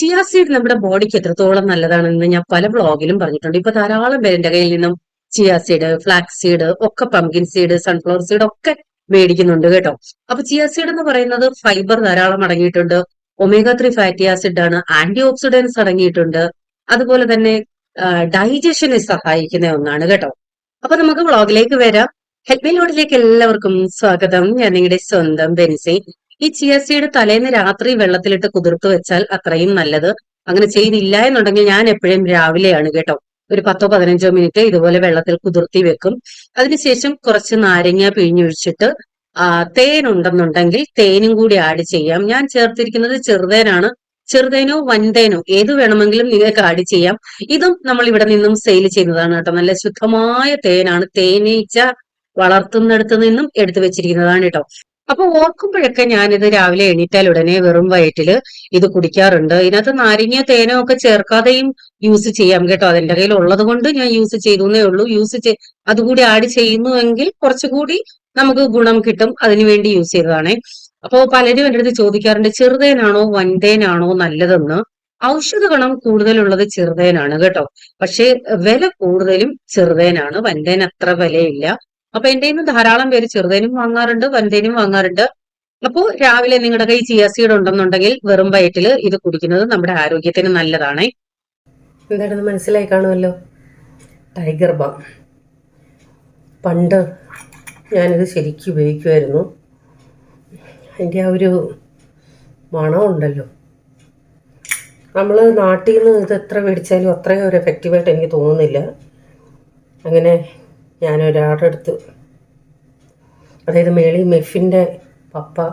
Chia seed നമ്മുടെ ബോഡിക്ക് എത്രത്തോളം നല്ലതാണെന്ന് ഞാൻ പല വ്ളോഗിലും പറഞ്ഞിട്ടുണ്ട്. ഇപ്പൊ ധാരാളം പേര് എന്റെ കയ്യിൽ നിന്നും ചിയ സീഡ്, ഫ്ലാക്സ് സീഡ്, ഒക്കെ പംകിൻ സീഡ്, സൺഫ്ലവർ സീഡ് ഒക്കെ മേടിക്കുന്നുണ്ട് കേട്ടോ. അപ്പൊ ചിയ സീഡ് എന്ന് പറയുന്നത് ഫൈബർ ധാരാളം അടങ്ങിയിട്ടുണ്ട്, ഒമേഗ 3 ഫാറ്റി ആസിഡ് ആണ്, ആന്റി ഓക്സിഡൻസ് അടങ്ങിയിട്ടുണ്ട്, അതുപോലെ തന്നെ ഡൈജഷനെ സഹായിക്കുന്ന ഒന്നാണ് കേട്ടോ. അപ്പൊ നമുക്ക് വ്ളോഗിലേക്ക് വരാം. ഹെൽപ്പ് മീ ലോഡിലേക്ക് എല്ലാവർക്കും സ്വാഗതം. ഞാൻ നിങ്ങളുടെ സ്വന്തം ബെൻസി. ഈ ചിയ സീഡ് തലേന്ന് രാത്രി വെള്ളത്തിലിട്ട് കുതിർത്ത് വെച്ചാൽ അത്രയും നല്ലത്. അങ്ങനെ ചെയ്തില്ല എന്നുണ്ടെങ്കിൽ ഞാൻ എപ്പോഴും രാവിലെയാണ് കേട്ടോ ഒരു 10-15 മിനിറ്റ് ഇതുപോലെ വെള്ളത്തിൽ കുതിർത്തി വെക്കും. അതിനുശേഷം കുറച്ച് നാരങ്ങ പിഴിഞ്ഞൊഴിച്ചിട്ട് തേൻ ഉണ്ടെന്നുണ്ടെങ്കിൽ തേനും കൂടി ആഡ് ചെയ്യാം. ഞാൻ ചേർത്തിരിക്കുന്നത് ചെറുതേനാണ്. ചെറുതേനോ വൻതേനോ ഏത് വേണമെങ്കിലും നിങ്ങൾക്ക് ആഡ് ചെയ്യാം. ഇതും നമ്മൾ ഇവിടെ നിന്നും സെയിൽ ചെയ്യുന്നതാണ് കേട്ടോ. നല്ല ശുദ്ധമായ തേനാണ്, തേനീച്ച വളർത്തുന്നിടത്ത് നിന്നും എടുത്തു വെച്ചിരിക്കുന്നതാണ് കേട്ടോ. അപ്പൊ ഓർക്കുമ്പോഴൊക്കെ ഞാനിത് രാവിലെ എണീറ്റാൽ ഉടനെ വെറും വയറ്റില് ഇത് കുടിക്കാറുണ്ട്. ഇതിനകത്ത് നാരങ്ങ തേനോ ഒക്കെ ചേർക്കാതെയും യൂസ് ചെയ്യാം കേട്ടോ. അതെന്റെ കയ്യിൽ ഉള്ളത് കൊണ്ട് ഞാൻ യൂസ് ചെയ്തേ ഉള്ളൂ. അതുകൂടി ആഡ് ചെയ്യുന്നുവെങ്കിൽ കുറച്ചുകൂടി നമുക്ക് ഗുണം കിട്ടും. അതിനുവേണ്ടി യൂസ് ചെയ്തതാണേ. അപ്പോ പലരും എൻ്റെ അടുത്ത് ചോദിക്കാറുണ്ട്, ചെറുതേനാണോ വൻതേനാണോ നല്ലതെന്ന്. ഔഷധ ഗുണം കൂടുതലുള്ളത് ചെറുതേനാണ് കേട്ടോ. പക്ഷെ വില കൂടുതലും ചെറുതേനാണ്, വൻതേൻ അത്ര വിലയില്ല. അപ്പൊ എന്റെ നിന്ന് ധാരാളം പേര് ചെറുതേനും വാങ്ങാറുണ്ട്, വൻതേനും വാങ്ങാറുണ്ട്. അപ്പോ രാവിലെ നിങ്ങളുടെ കൈ ചിയ സീഡ് ഉണ്ടെന്നുണ്ടെങ്കിൽ വെറും വയറ്റില് ഇത് കുടിക്കുന്നത് നമ്മുടെ ആരോഗ്യത്തിന് നല്ലതാണേ. എന്താണെന്ന് മനസ്സിലായി കാണുമല്ലോ. Tiger balm. പണ്ട് ഞാനിത് ശരിക്കും ഉപയോഗിക്കുമായിരുന്നു. അതിൻ്റെ ആ ഒരു മണമുണ്ടല്ലോ, നമ്മൾ നാട്ടിൽ നിന്ന് ഇത് എത്ര മേടിച്ചാലും അത്രയും ഒരു എഫക്റ്റീവായിട്ട് എനിക്ക് തോന്നുന്നില്ല. അങ്ങനെ ഞാനൊരാളുടെ അടുത്ത്, അതായത് മേളി മെഫിൻ്റെ പപ്പ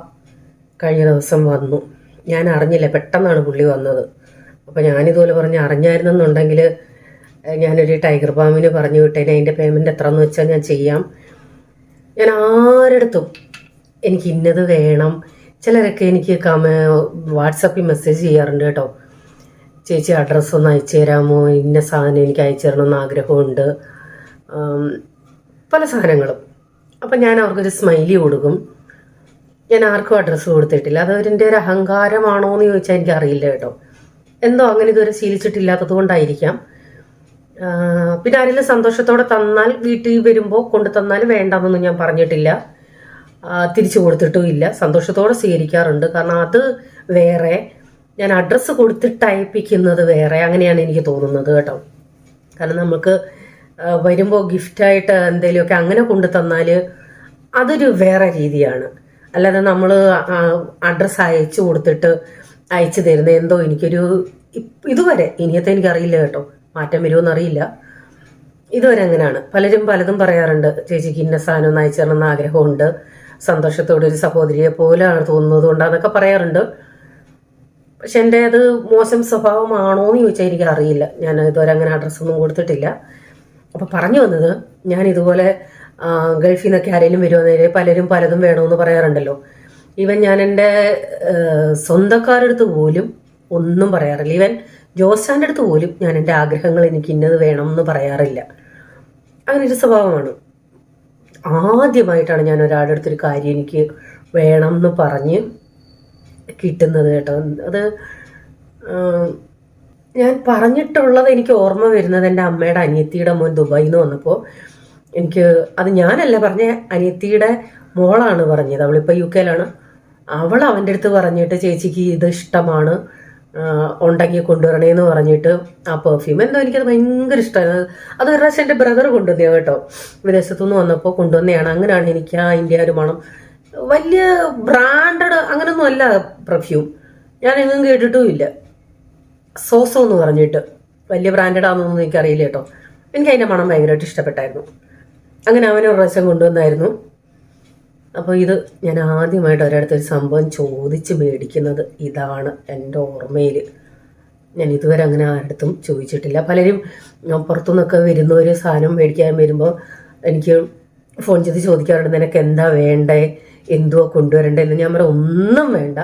കഴിഞ്ഞ ദിവസം വന്നു. ഞാൻ അറിഞ്ഞില്ല, പെട്ടെന്നാണ് പുള്ളി വന്നത്. അപ്പോൾ ഞാനിതുപോലെ പറഞ്ഞ് അറിഞ്ഞായിരുന്നെന്നുണ്ടെങ്കിൽ ഞാനൊരു ടൈഗർ ബാമിന് പറഞ്ഞു വിട്ടേനെ, അതിൻ്റെ പേയ്മെൻറ്റ് എത്രയെന്ന് വെച്ചാൽ ഞാൻ ചെയ്യാം. ഞാൻ ആരെടുത്തും എനിക്ക് ഇന്നത് വേണം. ചിലരൊക്കെ എനിക്ക് വാട്സപ്പിൽ മെസ്സേജ് ചെയ്യാറുണ്ട് കേട്ടോ, ചേച്ചി അഡ്രസ്സ് ഒന്ന് അയച്ചു തരാമോ, ഇന്ന സാധനം എനിക്ക് അയച്ചു തരണമെന്ന് ആഗ്രഹമുണ്ട്, പല സാധനങ്ങളും. അപ്പം ഞാൻ അവർക്കൊരു സ്മൈലി കൊടുക്കും. ഞാൻ ആർക്കും അഡ്രസ്സ് കൊടുത്തിട്ടില്ല. അത് അവരുടെ ഒരു അഹങ്കാരമാണോ എന്ന് ചോദിച്ചാൽ എനിക്കറിയില്ല കേട്ടോ. എന്തോ അങ്ങനെ ഇതുവരെ ശീലിച്ചിട്ടില്ലാത്തത് കൊണ്ടായിരിക്കാം. പിന്നെ ആരെങ്കിലും സന്തോഷത്തോടെ തന്നാൽ, വീട്ടിൽ വരുമ്പോൾ കൊണ്ടു തന്നാൽ വേണ്ടെന്നൊന്നും ഞാൻ പറഞ്ഞിട്ടില്ല, തിരിച്ചു കൊടുത്തിട്ടും ഇല്ല. സന്തോഷത്തോടെ സ്വീകരിക്കാറുണ്ട്. കാരണം അത് വേറെ, ഞാൻ അഡ്രസ്സ് കൊടുത്തിട്ട് അയപ്പിക്കുന്നത് വേറെ, അങ്ങനെയാണ് എനിക്ക് തോന്നുന്നത് കേട്ടോ. കാരണം നമുക്ക് വരുമ്പോൾ ഗിഫ്റ്റായിട്ട് എന്തെങ്കിലുമൊക്കെ അങ്ങനെ കൊണ്ടു തന്നാൽ അതൊരു വേറെ രീതിയാണ്. അല്ലാതെ നമ്മൾ അഡ്രസ്സ് അയച്ചു കൊടുത്തിട്ട് അയച്ചു തരുന്നത് എന്തോ എനിക്കൊരു ഇതുവരെ, ഇനിയത്തെ എനിക്കറിയില്ല കേട്ടോ, മാറ്റം വരുമോയെന്ന് അറിയില്ല. ഇതുവരെ അങ്ങനെയാണ്. പലരും പലതും പറയാറുണ്ട്, ചേച്ചിക്ക് ഇന്ന സാധനം ഒന്ന് അയച്ചു തരണമെന്ന് ആഗ്രഹമുണ്ട്, സന്തോഷത്തോടെ ഒരു സഹോദരിയെ പോലെയാണ് തോന്നുന്നത് കൊണ്ടാന്നൊക്കെ പറയാറുണ്ട്. പക്ഷെ എൻ്റെ അത് മോശം സ്വഭാവമാണോ എന്ന് ചോദിച്ചാൽ എനിക്ക് അറിയില്ല. ഞാൻ ഇതുവരെ അങ്ങനെ അഡ്രസ്സൊന്നും കൊടുത്തിട്ടില്ല. അപ്പോൾ പറഞ്ഞു വന്നത്, ഞാൻ ഇതുപോലെ ഗൾഫിൽ നിന്നൊക്കെ ആരെങ്കിലും വരുവാണെങ്കിൽ പലരും പലതും വേണമെന്ന് പറയാറുണ്ടല്ലോ. ഈവൻ ഞാൻ എൻ്റെ സ്വന്തക്കാരുടെ അടുത്ത് പോലും ഒന്നും പറയാറില്ല. ഈവൻ ജോസാൻ്റെ അടുത്ത് പോലും ഞാൻ എൻ്റെ ആഗ്രഹങ്ങൾ എനിക്ക് ഇന്നത് വേണം എന്ന് പറയാറില്ല. അങ്ങനെ ഒരു സ്വഭാവമാണ്. ആദ്യമായിട്ടാണ് ഞാൻ ഒരാളുടെ അടുത്തൊരു കാര്യം എനിക്ക് വേണം എന്ന് പറഞ്ഞ് കിട്ടുന്നത് കേട്ടോ. അത് ഞാൻ പറഞ്ഞിട്ടുള്ളത് എനിക്ക് ഓർമ്മ വരുന്നത് എൻ്റെ അമ്മയുടെ അനിയത്തിയുടെ മോൻ ദുബായിൽ നിന്ന് വന്നപ്പോൾ എനിക്ക്, അത് ഞാനല്ല പറഞ്ഞ, അനിയത്തിയുടെ മോളാണ് പറഞ്ഞത്. അവളിപ്പോൾ UK-ലാണ്. അവൾ അവൻ്റെ അടുത്ത് പറഞ്ഞിട്ട്, ചേച്ചിക്ക് ഇത് ഇഷ്ടമാണ്, ഉണ്ടാക്കി കൊണ്ടുവരണേന്ന് പറഞ്ഞിട്ട് ആ പെർഫ്യൂം എന്തോ എനിക്കത് ഭയങ്കര ഇഷ്ടമായിരുന്നു. അത് ഒരു പ്രാവശ്യം എൻ്റെ ബ്രദർ കൊണ്ടുവന്നതാണ് കേട്ടോ, വിദേശത്തുനിന്ന് വന്നപ്പോൾ കൊണ്ടുവന്നതാണ്. അങ്ങനെയാണ് എനിക്ക് ആ ഇന്ത്യ ഒരു മണം. വലിയ ബ്രാൻഡഡ് അങ്ങനെയൊന്നും അല്ല പെർഫ്യൂം, ഞാൻ എങ്ങും കേട്ടിട്ടും ഇല്ല. സോസോ എന്ന് പറഞ്ഞിട്ട് വലിയ ബ്രാൻഡഡ് ആണെന്നൊന്നും എനിക്കറിയില്ല കേട്ടോ. എനിക്ക് അതിൻ്റെ മണം ഭയങ്കരമായിട്ട് ഇഷ്ടപ്പെട്ടായിരുന്നു. അങ്ങനെ അവനൊരു പ്രാവശ്യം കൊണ്ടുവന്നായിരുന്നു. അപ്പോൾ ഇത് ഞാൻ ആദ്യമായിട്ട് ഒരിടത്തൊരു സംഭവം ചോദിച്ച് മേടിക്കുന്നത് ഇതാണ് എൻ്റെ ഓർമ്മയിൽ. ഞാൻ ഇതുവരെ അങ്ങനെ ആരുടെടുത്തും ചോദിച്ചിട്ടില്ല. പലരും പുറത്തുനിന്നൊക്കെ വരുന്ന ഒരു സാധനം മേടിക്കാൻ വരുമ്പോൾ എനിക്ക് ഫോൺ ചെയ്ത് ചോദിക്കാറുണ്ട്, നിനക്ക് എന്താ വേണ്ടേ, എന്തുവാ കൊണ്ടുവരണ്ടേന്ന്. ഞാൻ പറയാം, ഒന്നും വേണ്ട,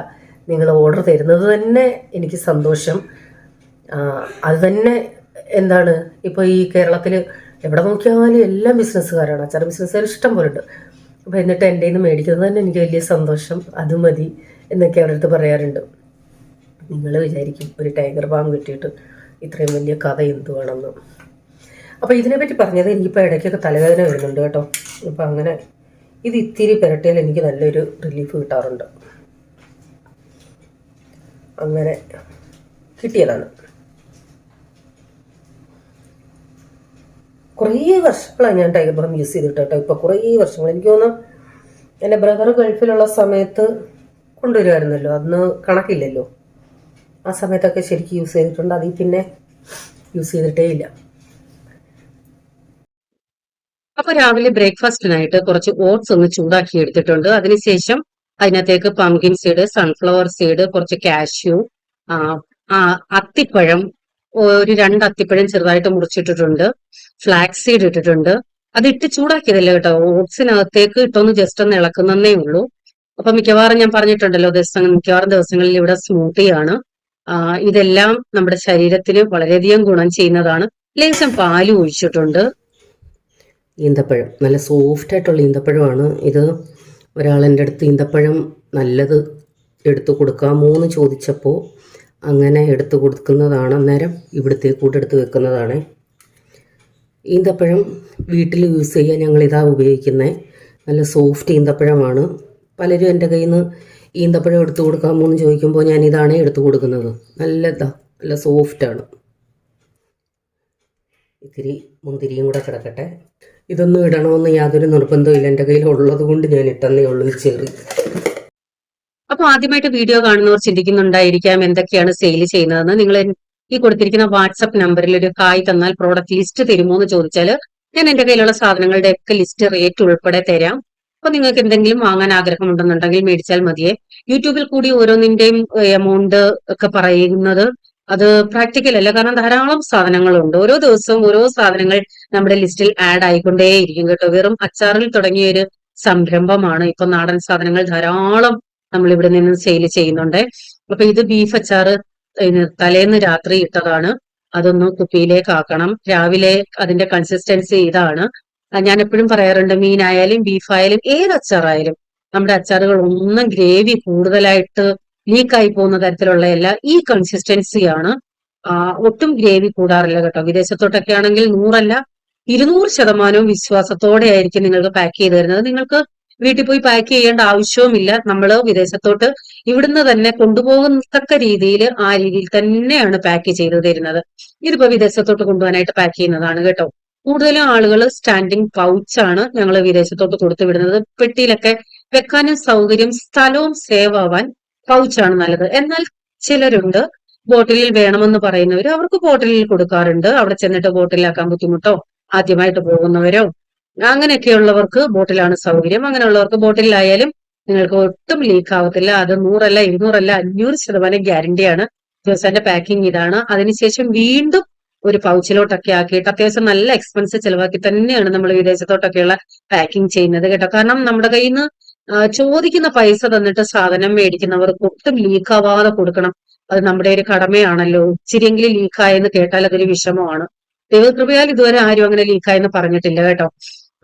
നിങ്ങൾ ഓർഡർ തരുന്നത് തന്നെ എനിക്ക് സന്തോഷം. അത് തന്നെ എന്താണ്, ഇപ്പോൾ ഈ കേരളത്തിൽ എവിടെ നോക്കിയാലും എല്ലാം ബിസിനസ്സുകാരാണ്, അച്ചാർ ബിസിനസ്സുകാർ ഇഷ്ടം പോലെ ഉണ്ട്. അപ്പോൾ എന്നിട്ട് എൻ്റെ നിന്ന് മേടിക്കുന്നത് തന്നെ എനിക്ക് വലിയ സന്തോഷം, അത് മതി എന്നൊക്കെ അവരുടെ അടുത്ത് പറയാറുണ്ട്. നിങ്ങൾ വിചാരിക്കും ഒരു ടൈഗർ ബാം കിട്ടിയിട്ട് ഇത്രയും വലിയ കഥ എന്തുവാണെന്ന്. അപ്പോൾ ഇതിനെപ്പറ്റി പറഞ്ഞത് എനിക്കിപ്പോൾ ഇടയ്ക്കൊക്കെ തലവേദന വരുന്നുണ്ട് കേട്ടോ. അപ്പം അങ്ങനെ ഇത് ഇത്തിരി പുരട്ടിയാൽ എനിക്ക് നല്ലൊരു റിലീഫ് കിട്ടാറുണ്ട്. അങ്ങനെ കിട്ടിയതാണ്. കുറേ വർഷങ്ങളാണ് ഞാൻ ടൈഗർ ബാം യൂസ് ചെയ്തിട്ട് കേട്ടോ. ഇപ്പോൾ കുറേ വർഷങ്ങൾ, എനിക്ക് തോന്നുന്നു എൻ്റെ ബ്രദർ ഗൾഫിലുള്ള സമയത്ത് കൊണ്ടുവരുമായിരുന്നല്ലോ, അന്ന് കണക്കില്ലല്ലോ. ആ സമയത്തൊക്കെ ശരിക്കും യൂസ് ചെയ്തിട്ടുണ്ട്. അതിൽ പിന്നെ യൂസ് ചെയ്തിട്ടേ ഇല്ല. അപ്പൊ രാവിലെ ബ്രേക്ക്ഫാസ്റ്റിനായിട്ട് കുറച്ച് ഓട്സ് ഒന്ന് ചൂടാക്കി എടുത്തിട്ടുണ്ട്. അതിനുശേഷം അതിനകത്തേക്ക് പംകിൻ സീഡ്, സൺഫ്ലവർ സീഡ്, കുറച്ച് കാഷ്യൂ, അത്തിപ്പഴം, ഒരു 2 അത്തിപ്പഴം ചെറുതായിട്ട് മുറിച്ചിട്ടിട്ടുണ്ട്, ഫ്ലാക്സ് സീഡ് ഇട്ടിട്ടുണ്ട്. അതിട്ട് ചൂടാക്കിയതല്ല കേട്ടോ, ഓട്സിനകത്തേക്ക് ഇട്ടൊന്ന് ജസ്റ്റ് ഒന്ന് ഇളക്കുന്നേ ഉള്ളൂ. അപ്പൊ മിക്കവാറും ഞാൻ പറഞ്ഞിട്ടുണ്ടല്ലോ, മിക്കവാറും ദിവസങ്ങളിൽ ഇവിടെ സ്മൂത്തിയാണ്. ഇതെല്ലാം നമ്മുടെ ശരീരത്തിന് വളരെയധികം ഗുണം ചെയ്യുന്നതാണ്. ലേശം പാല് ഒഴിച്ചിട്ടുണ്ട്. ഈന്തപ്പഴം നല്ല സോഫ്റ്റ് ആയിട്ടുള്ള ഈന്തപ്പഴമാണ് ഇത്. ഒരാളെൻ്റെ അടുത്ത് ഈന്തപ്പഴം നല്ലത് എടുത്തു കൊടുക്കാമോ എന്ന് ചോദിച്ചപ്പോൾ അങ്ങനെ എടുത്തു കൊടുക്കുന്നതാണ്. അന്നേരം ഇവിടുത്തെ കൂട്ടെടുത്ത് വെക്കുന്നതാണ്. ഈന്തപ്പഴം വീട്ടിൽ യൂസ് ചെയ്യാൻ ഞങ്ങളിതാ ഉപയോഗിക്കുന്നത്. നല്ല സോഫ്റ്റ് ഈന്തപ്പഴമാണ്. പലരും എൻ്റെ കയ്യിൽ നിന്ന് ഈന്തപ്പഴം എടുത്തു കൊടുക്കാമോ എന്ന് ചോദിക്കുമ്പോൾ ഞാൻ ഇതാണ് എടുത്തു കൊടുക്കുന്നത്. നല്ല സോഫ്റ്റാണ്. ഇത്തിരി മുന്തിരിയും കൂടെ കിടക്കട്ടെ. ഇതൊന്നും ഇടണമെന്ന് യാതൊരു നിർബന്ധമില്ല, എൻ്റെ കയ്യിൽ ഉള്ളത് കൊണ്ട് ഞാൻ ഇട്ടെന്നേ ഉള്ളൂ ചെറി. അപ്പൊ ആദ്യമായിട്ട് വീഡിയോ കാണുന്നവർ ചിന്തിക്കുന്നുണ്ടായിരിക്കാം എന്തൊക്കെയാണ് സെയിൽ ചെയ്യുന്നതെന്ന്. നിങ്ങൾ ഈ കൊടുത്തിരിക്കുന്ന വാട്സപ്പ് നമ്പറിൽ ഒരു ഹായ് തന്നാൽ പ്രോഡക്റ്റ് ലിസ്റ്റ് തരുമോ എന്ന് ചോദിച്ചാൽ ഞാൻ എന്റെ കയ്യിലുള്ള സാധനങ്ങളുടെ ഒക്കെ ലിസ്റ്റ് റേറ്റ് ഉൾപ്പെടെ തരാം. അപ്പൊ നിങ്ങൾക്ക് എന്തെങ്കിലും വാങ്ങാൻ ആഗ്രഹമുണ്ടെന്നുണ്ടെങ്കിൽ മേടിച്ചാൽ മതിയെ. യൂട്യൂബിൽ കൂടി ഓരോന്നിന്റെയും എമൗണ്ട് ഒക്കെ പറയുന്നത് അത് പ്രാക്ടിക്കൽ അല്ല. കാരണം ധാരാളം സാധനങ്ങളുണ്ട്. ഓരോ ദിവസവും ഓരോ സാധനങ്ങൾ നമ്മുടെ ലിസ്റ്റിൽ ആഡ് ആയിക്കൊണ്ടേയിരിക്കും കേട്ടോ. വെറും അച്ചാറിൽ തുടങ്ങിയ ഒരു സംരംഭമാണ്. ഇപ്പൊ നാടൻ സാധനങ്ങൾ ധാരാളം നമ്മൾ ഇവിടെ നിന്ന് സെയിൽ ചെയ്യുന്നുണ്ട്. അപ്പൊ ഇത് ബീഫ് അച്ചാറ് തലേന്ന് രാത്രി ഇട്ടതാണ്. അതൊന്ന് കുപ്പിയിലേക്ക് ആക്കണം. രാവിലെ അതിന്റെ കൺസിസ്റ്റൻസി ഇതാണ്. ഞാൻ എപ്പോഴും പറയാറുണ്ട്, മീനായാലും ബീഫായാലും ഏത് അച്ചാറായാലും നമ്മുടെ അച്ചാറുകൾ ഒന്നും ഗ്രേവി കൂടുതലായിട്ട് ലീക്കായി പോകുന്ന തരത്തിലുള്ള ഈ കൺസിസ്റ്റൻസിയാണ്. ഒട്ടും ഗ്രേവി കൂടാറില്ല കേട്ടോ. വിദേശത്തോട്ടൊക്കെ ആണെങ്കിൽ 100 200% വിശ്വാസത്തോടെ ആയിരിക്കും നിങ്ങൾക്ക് പാക്ക് ചെയ്ത് തരുന്നത്. നിങ്ങൾക്ക് വീട്ടിൽ പോയി പാക്ക് ചെയ്യേണ്ട ആവശ്യവുമില്ല. നമ്മൾ വിദേശത്തോട്ട് ഇവിടുന്ന് തന്നെ കൊണ്ടുപോകത്തക്ക രീതിയിൽ ആ രീതിയിൽ തന്നെയാണ് പാക്ക് ചെയ്ത് തരുന്നത്. ഇതിപ്പോ വിദേശത്തോട്ട് കൊണ്ടുപോകാനായിട്ട് പാക്ക് ചെയ്യുന്നതാണ് കേട്ടോ. കൂടുതലും ആളുകൾ സ്റ്റാൻഡിങ് പൗച്ചാണ് ഞങ്ങൾ വിദേശത്തോട്ട് കൊടുത്തു വിടുന്നത്. പെട്ടിയിലൊക്കെ വെക്കാനും സൗകര്യം, സ്ഥലവും സേവ് ആവാൻ പൗച്ചാണ് നല്ലത്. എന്നാൽ ചിലരുണ്ട് ബോട്ടിലിൽ വേണമെന്ന് പറയുന്നവര്, അവർക്ക് ബോട്ടിലിൽ കൊടുക്കാറുണ്ട്. അവിടെ ചെന്നിട്ട് ബോട്ടിലാക്കാൻ ബുദ്ധിമുട്ടോ ആദ്യമായിട്ട് പോകുന്നവരോ അങ്ങനെയൊക്കെയുള്ളവർക്ക് ബോട്ടിലാണ് സൗകര്യം. അങ്ങനെയുള്ളവർക്ക് ബോട്ടിലായാലും നിങ്ങൾക്ക് ഒട്ടും ലീക്ക് ആവത്തില്ല. അത് 100 200 500% ഗ്യാരണ്ടിയാണ്. ദിവസന്റെ പാക്കിംഗ് ഇതാണ്. അതിനുശേഷം വീണ്ടും ഒരു പൗച്ചിലോട്ടൊക്കെ ആക്കിയിട്ട് അത്യാവശ്യം നല്ല എക്സ്പെൻസ് ചെലവാക്കി തന്നെയാണ് നമ്മൾ വിദേശത്തോട്ടൊക്കെയുള്ള പാക്കിംഗ് ചെയ്യുന്നത് കേട്ടോ. കാരണം നമ്മുടെ കയ്യിൽ നിന്ന് ചോദിക്കുന്ന പൈസ തന്നിട്ട് സാധനം മേടിക്കുന്നവർക്ക് ഒട്ടും ലീക്ക് ആവാതെ കൊടുക്കണം. അത് നമ്മുടെ ഒരു കടമയാണല്ലോ. ഇച്ചിരിയെങ്കിലും ലീക്കായെന്ന് കേട്ടാൽ അതൊരു വിഷമമാണ്. ദൈവകൃപയാൽ ഇതുവരെ ആരും അങ്ങനെ ലീക്കായെന്ന് പറഞ്ഞിട്ടില്ല കേട്ടോ.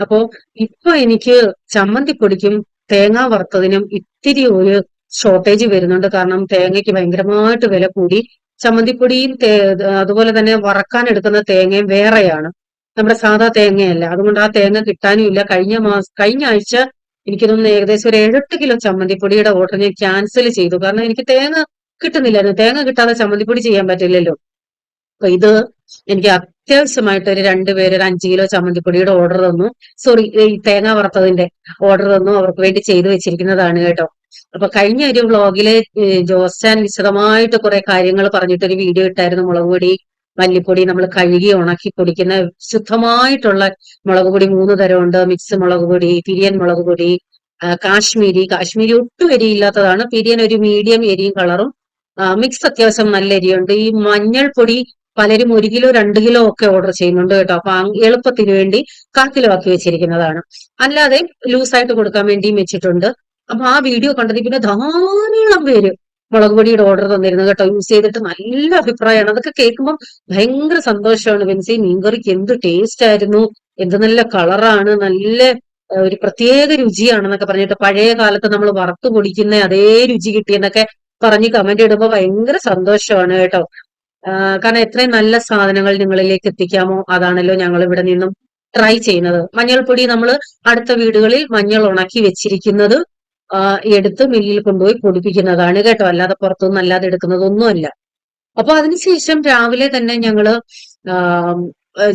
അപ്പോ ഇപ്പൊ എനിക്ക് ചമ്മന്തിപ്പൊടിക്കും തേങ്ങ വറുത്തതിനും ഇത്തിരി ഒരു ഷോർട്ടേജ് വരുന്നുണ്ട്. കാരണം തേങ്ങയ്ക്ക് ഭയങ്കരമായിട്ട് വില കൂടി. ചമ്മന്തിപ്പൊടിയും അതുപോലെ തന്നെ വറക്കാൻ എടുക്കുന്ന തേങ്ങയും വേറെയാണ്, നമ്മുടെ സാധാ തേങ്ങയല്ല. അതുകൊണ്ട് ആ തേങ്ങ കിട്ടാനും ഇല്ല. കഴിഞ്ഞ ആഴ്ച എനിക്ക് തോന്നുന്നു ഏകദേശം ഒരു 7-8 കിലോ ചമ്മന്തിപ്പൊടിയുടെ ഓർഡർ ഞാൻ ക്യാൻസൽ ചെയ്തു. കാരണം എനിക്ക് തേങ്ങ കിട്ടുന്നില്ലായിരുന്നു. തേങ്ങ കിട്ടാതെ ചമ്മന്തിപ്പൊടി ചെയ്യാൻ പറ്റില്ലല്ലോ. അപ്പൊ ഇത് എനിക്ക് അത്യാവശ്യമായിട്ട് ഒരു 2 പേര് ഒരു 5 കിലോ ചമ്മന്തിപ്പൊടിയുടെ ഓർഡർ തന്നു. സോറി, ഈ തേങ്ങ വറുത്തതിന്റെ ഓർഡർ തന്നു. അവർക്ക് വേണ്ടി ചെയ്തു വെച്ചിരിക്കുന്നതാണ് കേട്ടോ. അപ്പൊ കഴിഞ്ഞ ഒരു വ്ളോഗില് ജോസ്റ്റാൻ വിശദമായിട്ട് കുറെ കാര്യങ്ങൾ പറഞ്ഞിട്ടൊരു വീഡിയോ ഇട്ടായിരുന്നു. മുളക് പൊടി, മല്ലിപ്പൊടി നമ്മൾ കഴുകി ഉണക്കി പൊടിക്കുന്ന ശുദ്ധമായിട്ടുള്ള മുളക് പൊടി 3 തരമുണ്ട്. മിക്സ് മുളക് പൊടി, പിരിയൻ മുളക് പൊടി, കാശ്മീരി ഒട്ടും എരിയില്ലാത്തതാണ്. പിരിയൻ ഒരു മീഡിയം എരിയും കളറും, മിക്സ് അത്യാവശ്യം നല്ല എരിയുണ്ട്. ഈ മഞ്ഞൾപ്പൊടി പലരും 1 കിലോ 2 കിലോ ഒക്കെ ഓർഡർ ചെയ്യുന്നുണ്ട് കേട്ടോ. അപ്പൊ എളുപ്പത്തിന് വേണ്ടി 1/4 കിലോ ആക്കി വെച്ചിരിക്കുന്നതാണ്. അല്ലാതെ ലൂസായിട്ട് കൊടുക്കാൻ വേണ്ടിയും വെച്ചിട്ടുണ്ട്. അപ്പൊ ആ വീഡിയോ കണ്ടതിൽ പിന്നെ ധാരാളം പേര് മുളക് പൊടിയുടെ ഓർഡർ തന്നിരുന്നു കേട്ടോ. യൂസ് ചെയ്തിട്ട് നല്ല അഭിപ്രായമാണ്. അതൊക്കെ കേൾക്കുമ്പോൾ ഭയങ്കര സന്തോഷമാണ്. ബെൻസി മീൻകറിക്ക് എന്ത് ടേസ്റ്റ് ആയിരുന്നു, എന്ത് നല്ല കളറാണ്, നല്ല ഒരു പ്രത്യേക രുചിയാണെന്നൊക്കെ പറഞ്ഞിട്ട്, പഴയ കാലത്ത് നമ്മൾ വറുത്ത് പൊടിക്കുന്ന അതേ രുചി കിട്ടിയെന്നൊക്കെ പറഞ്ഞ് കമന്റ് ഇടുമ്പോ ഭയങ്കര സന്തോഷമാണ് കേട്ടോ. കാരണം എത്രയും നല്ല സാധനങ്ങൾ നിങ്ങളിലേക്ക് എത്തിക്കാമോ അതാണല്ലോ ഞങ്ങൾ ഇവിടെ നിന്നും ട്രൈ ചെയ്യുന്നത്. മഞ്ഞൾപ്പൊടി നമ്മൾ അടുത്ത വീടുകളിൽ മഞ്ഞൾ ഉണക്കി വെച്ചിരിക്കുന്നത് എടുത്ത് മില്ലിൽ കൊണ്ടുപോയി പൊടിപ്പിക്കുന്നതാണ് കേട്ടോ, അല്ലാതെ പുറത്തുനിന്ന് അല്ലാതെ എടുക്കുന്നതൊന്നുമല്ല. അപ്പൊ അതിനുശേഷം രാവിലെ തന്നെ ഞങ്ങള്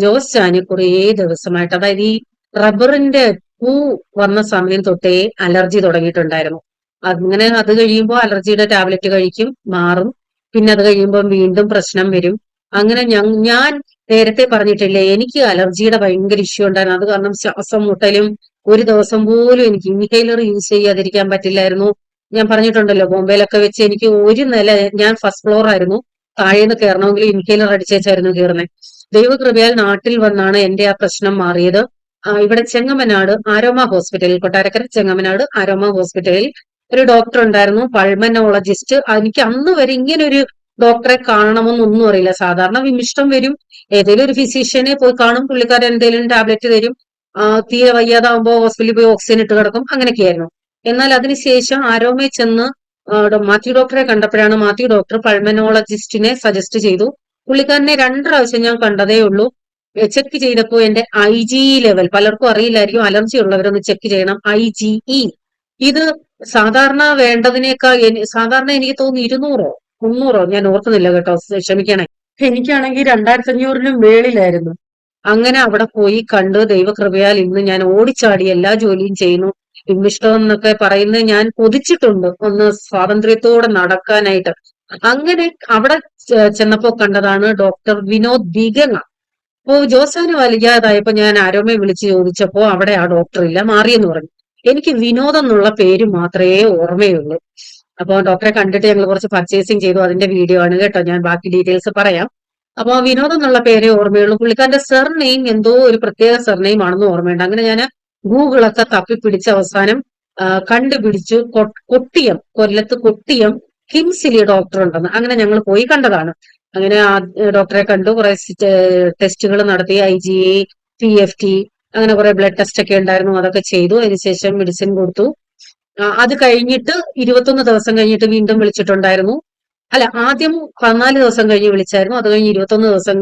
ജോസ് ചാന് കുറേ ദിവസമായിട്ട്, അതായത് ഈ റബ്ബറിന്റെ പൂ വന്ന സമയം തൊട്ടേ അലർജി തുടങ്ങിയിട്ടുണ്ടായിരുന്നു. അങ്ങനെ അത് കഴിയുമ്പോൾ അലർജിയുടെ ടാബ്ലറ്റ് കഴിക്കും, മാറും. പിന്നെ അത് കഴിയുമ്പോൾ വീണ്ടും പ്രശ്നം വരും. അങ്ങനെ ഞാൻ നേരത്തെ പറഞ്ഞിട്ടില്ലേ, എനിക്ക് അലർജിയുടെ ഭയങ്കര ഇഷ്യൂ ഉണ്ടായിരുന്നു. അത് കാരണം ശ്വാസം മുട്ടലും, ഒരു ദിവസം പോലും എനിക്ക് ഇൻഹേലർ യൂസ് ചെയ്യാതിരിക്കാൻ പറ്റില്ലായിരുന്നു. ഞാൻ പറഞ്ഞിട്ടുണ്ടല്ലോ, ബോംബെയിലൊക്കെ വെച്ച് എനിക്ക് ഒരു നില, ഞാൻ ഫസ്റ്റ് ഫ്ലോർ ആയിരുന്നു, താഴേന്ന് കയറണമെങ്കിൽ ഇൻഹേലർ അടിച്ചേച്ചായിരുന്നു കയറുന്നത്. ദൈവകൃപയാൽ നാട്ടിൽ വന്നാണ് എന്റെ ആ പ്രശ്നം മാറിയത്. ഇവിടെ ചെങ്ങമനാട് ആരോമ ഹോസ്പിറ്റലിൽ, കൊട്ടാരക്കര ചെങ്ങമനാട് ആരോമ ഹോസ്പിറ്റലിൽ ഒരു ഡോക്ടർ ഉണ്ടായിരുന്നു, പൾമനോളജിസ്റ്റ്. എനിക്ക് അന്ന് വരെ ഇങ്ങനെ ഒരു ഡോക്ടറെ കാണണമെന്നൊന്നും അറിയില്ല. സാധാരണ വിമിഷ്ടം വരും, ഏതെങ്കിലും ഒരു ഫിസീഷ്യനെ പോയി കാണും, പുള്ളിക്കാരൻ എന്തെങ്കിലും ടാബ്ലറ്റ് തരും, തീരെ വയ്യാതാവുമ്പോ ഹോസ്പിറ്റലിൽ പോയി ഓക്സിജൻ ഇട്ട് കിടക്കും, അങ്ങനെയൊക്കെയായിരുന്നു. എന്നാൽ അതിനുശേഷം ആരോമയിൽ ചെന്ന് മാത്യു ഡോക്ടറെ കണ്ടപ്പോഴാണ് മാത്യു ഡോക്ടർ പൾമനോളജിസ്റ്റിനെ സജസ്റ്റ് ചെയ്തു. പുള്ളിക്കാരനെ 2 പ്രാവശ്യം ഞാൻ കണ്ടതേ ഉള്ളൂ. ചെക്ക് ചെയ്തപ്പോൾ എന്റെ IgE ലെവൽ, പലർക്കും അറിയില്ലായിരിക്കും, അലർജി ഉള്ളവരൊന്ന് ചെക്ക് ചെയ്യണം. IgE ഇത് സാധാരണ വേണ്ടതിനേക്കാൾ, സാധാരണ എനിക്ക് തോന്നുന്നു 200 300, ഞാൻ ഓർക്കുന്നില്ല കേട്ടോ, ക്ഷമിക്കണേ. എനിക്കാണെങ്കിൽ 2500-നും മേളിലായിരുന്നു. അങ്ങനെ അവിടെ പോയി കണ്ട് ദൈവകൃപയാൽ ഇന്ന് ഞാൻ ഓടിച്ചാടി എല്ലാ ജോലിയും ചെയ്യുന്നു. വിമ്മിഷ്ടം എന്നൊക്കെ പറയുന്നത് ഞാൻ കൊതിച്ചിട്ടുണ്ട്, ഒന്ന് സ്വാതന്ത്ര്യത്തോടെ നടക്കാനായിട്ട്. അങ്ങനെ അവിടെ ചെന്നപ്പോ കണ്ടതാണ് ഡോക്ടർ വിനോദ് ബിഗങ്ങ. അപ്പോ ജോസാന് വൈകാതായപ്പോ ഞാൻ ആരോമയെ വിളിച്ച് ചോദിച്ചപ്പോ അവിടെ ആ ഡോക്ടർ ഇല്ല, മാറിയെന്ന് പറഞ്ഞു. എനിക്ക് വിനോദ് എന്നുള്ള പേര് മാത്രമേ ഓർമ്മയുള്ളൂ. അപ്പൊ ഡോക്ടറെ കണ്ടിട്ട് ഞങ്ങൾ കുറച്ച് പർച്ചേസിങ് ചെയ്തു, അതിന്റെ വീഡിയോ ആണ് കേട്ടോ, ഞാൻ ബാക്കി ഡീറ്റെയിൽസ് പറയാം. അപ്പൊ വിനോദ് എന്നുള്ള പേരേ ഓർമ്മയുള്ളൂ. പുള്ളിക്കാരന്റെ സർനെയിം എന്തോ ഒരു പ്രത്യേക സർനെയിം ആണെന്ന് ഓർമ്മയുണ്ട്. അങ്ങനെ ഞാൻ ഗൂഗിളൊക്കെ തപ്പിപ്പിടിച്ച് അവസാനം കണ്ടുപിടിച്ചു, കൊട്ടിയം, കൊല്ലത്ത് കൊട്ടിയം കിംസിലി ഡോക്ടർ ഉണ്ടെന്ന്. അങ്ങനെ ഞങ്ങൾ പോയി കണ്ടതാണ്. അങ്ങനെ ആ ഡോക്ടറെ കണ്ടു, കുറെ ടെസ്റ്റുകൾ നടത്തി, IgE, PFT, അങ്ങനെ കുറെ ബ്ലഡ് ടെസ്റ്റ് ഒക്കെ ഉണ്ടായിരുന്നു, അതൊക്കെ ചെയ്തു. അതിനുശേഷം മെഡിസിൻ കൊടുത്തു. അത് കഴിഞ്ഞിട്ട് 21 ദിവസം കഴിഞ്ഞിട്ട് വീണ്ടും വിളിച്ചിട്ടുണ്ടായിരുന്നു. അല്ല, ആദ്യം 14 ദിവസം കഴിഞ്ഞ് വിളിച്ചായിരുന്നു, അത് കഴിഞ്ഞ് 21 ദിവസം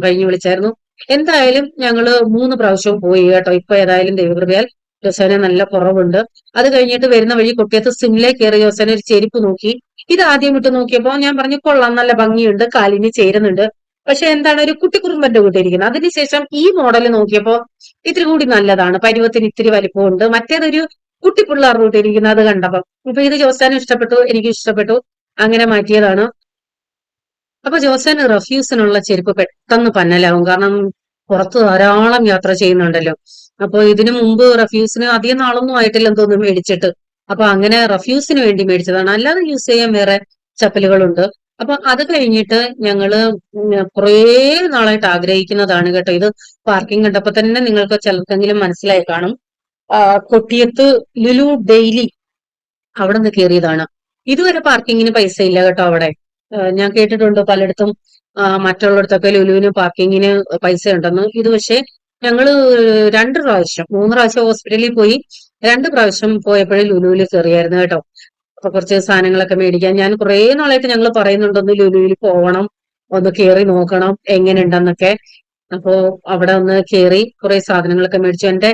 കഴിഞ്ഞ് വിളിച്ചായിരുന്നു. എന്തായാലും ഞങ്ങള് 3 പ്രാവശ്യവും പോയി കേട്ടോ. ഇപ്പൊ ഏതായാലും ദൈവകൃപയാൽ ജോസേനെ നല്ല കുറവുണ്ട്. അത് കഴിഞ്ഞിട്ട് വരുന്ന വഴി കുട്ടിയത്ത് സിംലേ കയറി ജോസേനെ ഒരു ചെരുപ്പ് നോക്കി. ഇത് ആദ്യം ഇട്ട് നോക്കിയപ്പോ ഞാൻ പറഞ്ഞു, കൊള്ളാം, നല്ല ഭംഗിയുണ്ട്, കാലിന് ചേരുന്നുണ്ട്. പക്ഷെ എന്താണ്, ഒരു കുട്ടിക്കുറുമ്പന്റെ കൂട്ടിയിരിക്കുന്നത്. അതിനുശേഷം ഈ മോഡൽ നോക്കിയപ്പോ ഇത്തിരി കൂടി നല്ലതാണ്, പരുവത്തിന് ഇത്തിരി വലിപ്പമുണ്ട്. മറ്റേതൊരു കുട്ടിപ്പിള്ളേർ കൂട്ടിയിരിക്കുന്നത് അത് കണ്ടപ്പോ. അപ്പൊ ഇത് ജോസാനും ഇഷ്ടപ്പെട്ടു, എനിക്ക് ഇഷ്ടപ്പെട്ടു, അങ്ങനെ മാറ്റിയതാണ്. അപ്പൊ ജോസാന് റഫ്യൂസിനുള്ള ചെരുപ്പ് പെട്ടെന്ന് പന്നലാവും, കാരണം പുറത്ത് ധാരാളം യാത്ര ചെയ്യുന്നുണ്ടല്ലോ. അപ്പൊ ഇതിനു മുമ്പ് റഫ്യൂസിന് അധികം നാളൊന്നും ആയിട്ടില്ലെന്ന് തോന്നുന്നു മേടിച്ചിട്ട്. അപ്പൊ അങ്ങനെ റഫ്യൂസിന് വേണ്ടി മേടിച്ചതാണ്, അല്ലാതെ യൂസ് ചെയ്യാൻ വേറെ ചപ്പലുകളുണ്ട്. അപ്പൊ അത് കഴിഞ്ഞിട്ട് ഞങ്ങള് കുറേ നാളായിട്ട് ആഗ്രഹിക്കുന്നതാണ് കേട്ടോ ഇത്. പാർക്കിംഗ് കണ്ടപ്പോ തന്നെ നിങ്ങൾക്ക് ചിലർക്കെങ്കിലും മനസ്സിലായി കാണും. കൊട്ടിയത്ത് ലുലു ഡെയിലി, അവിടെ നിന്ന് കയറിയതാണ്. ഇതുവരെ പാർക്കിങ്ങിന് പൈസ ഇല്ല കേട്ടോ അവിടെ. ഞാൻ കേട്ടിട്ടുണ്ട് പലയിടത്തും, മറ്റുള്ളിടത്തൊക്കെ ലുലുവിന് പാർക്കിങ്ങിന് പൈസ ഉണ്ടെന്ന്. ഇത് പക്ഷെ ഞങ്ങള് 2 പ്രാവശ്യം 3 പ്രാവശ്യം ഹോസ്പിറ്റലിൽ പോയി, 2 പ്രാവശ്യം പോയപ്പോഴും ലുലുവിൽ കയറിയായിരുന്നു കേട്ടോ. അപ്പൊ കുറച്ച് സാധനങ്ങളൊക്കെ മേടിക്കാൻ ഞാൻ കുറെ നാളായിട്ട് ഞങ്ങൾ പറയുന്നുണ്ടൊന്ന് ലുലുവിൽ പോകണം, ഒന്ന് കയറി നോക്കണം എങ്ങനെയുണ്ടെന്നൊക്കെ. അപ്പോ അവിടെ ഒന്ന് കയറി കുറെ സാധനങ്ങളൊക്കെ മേടിച്ചു. എന്റെ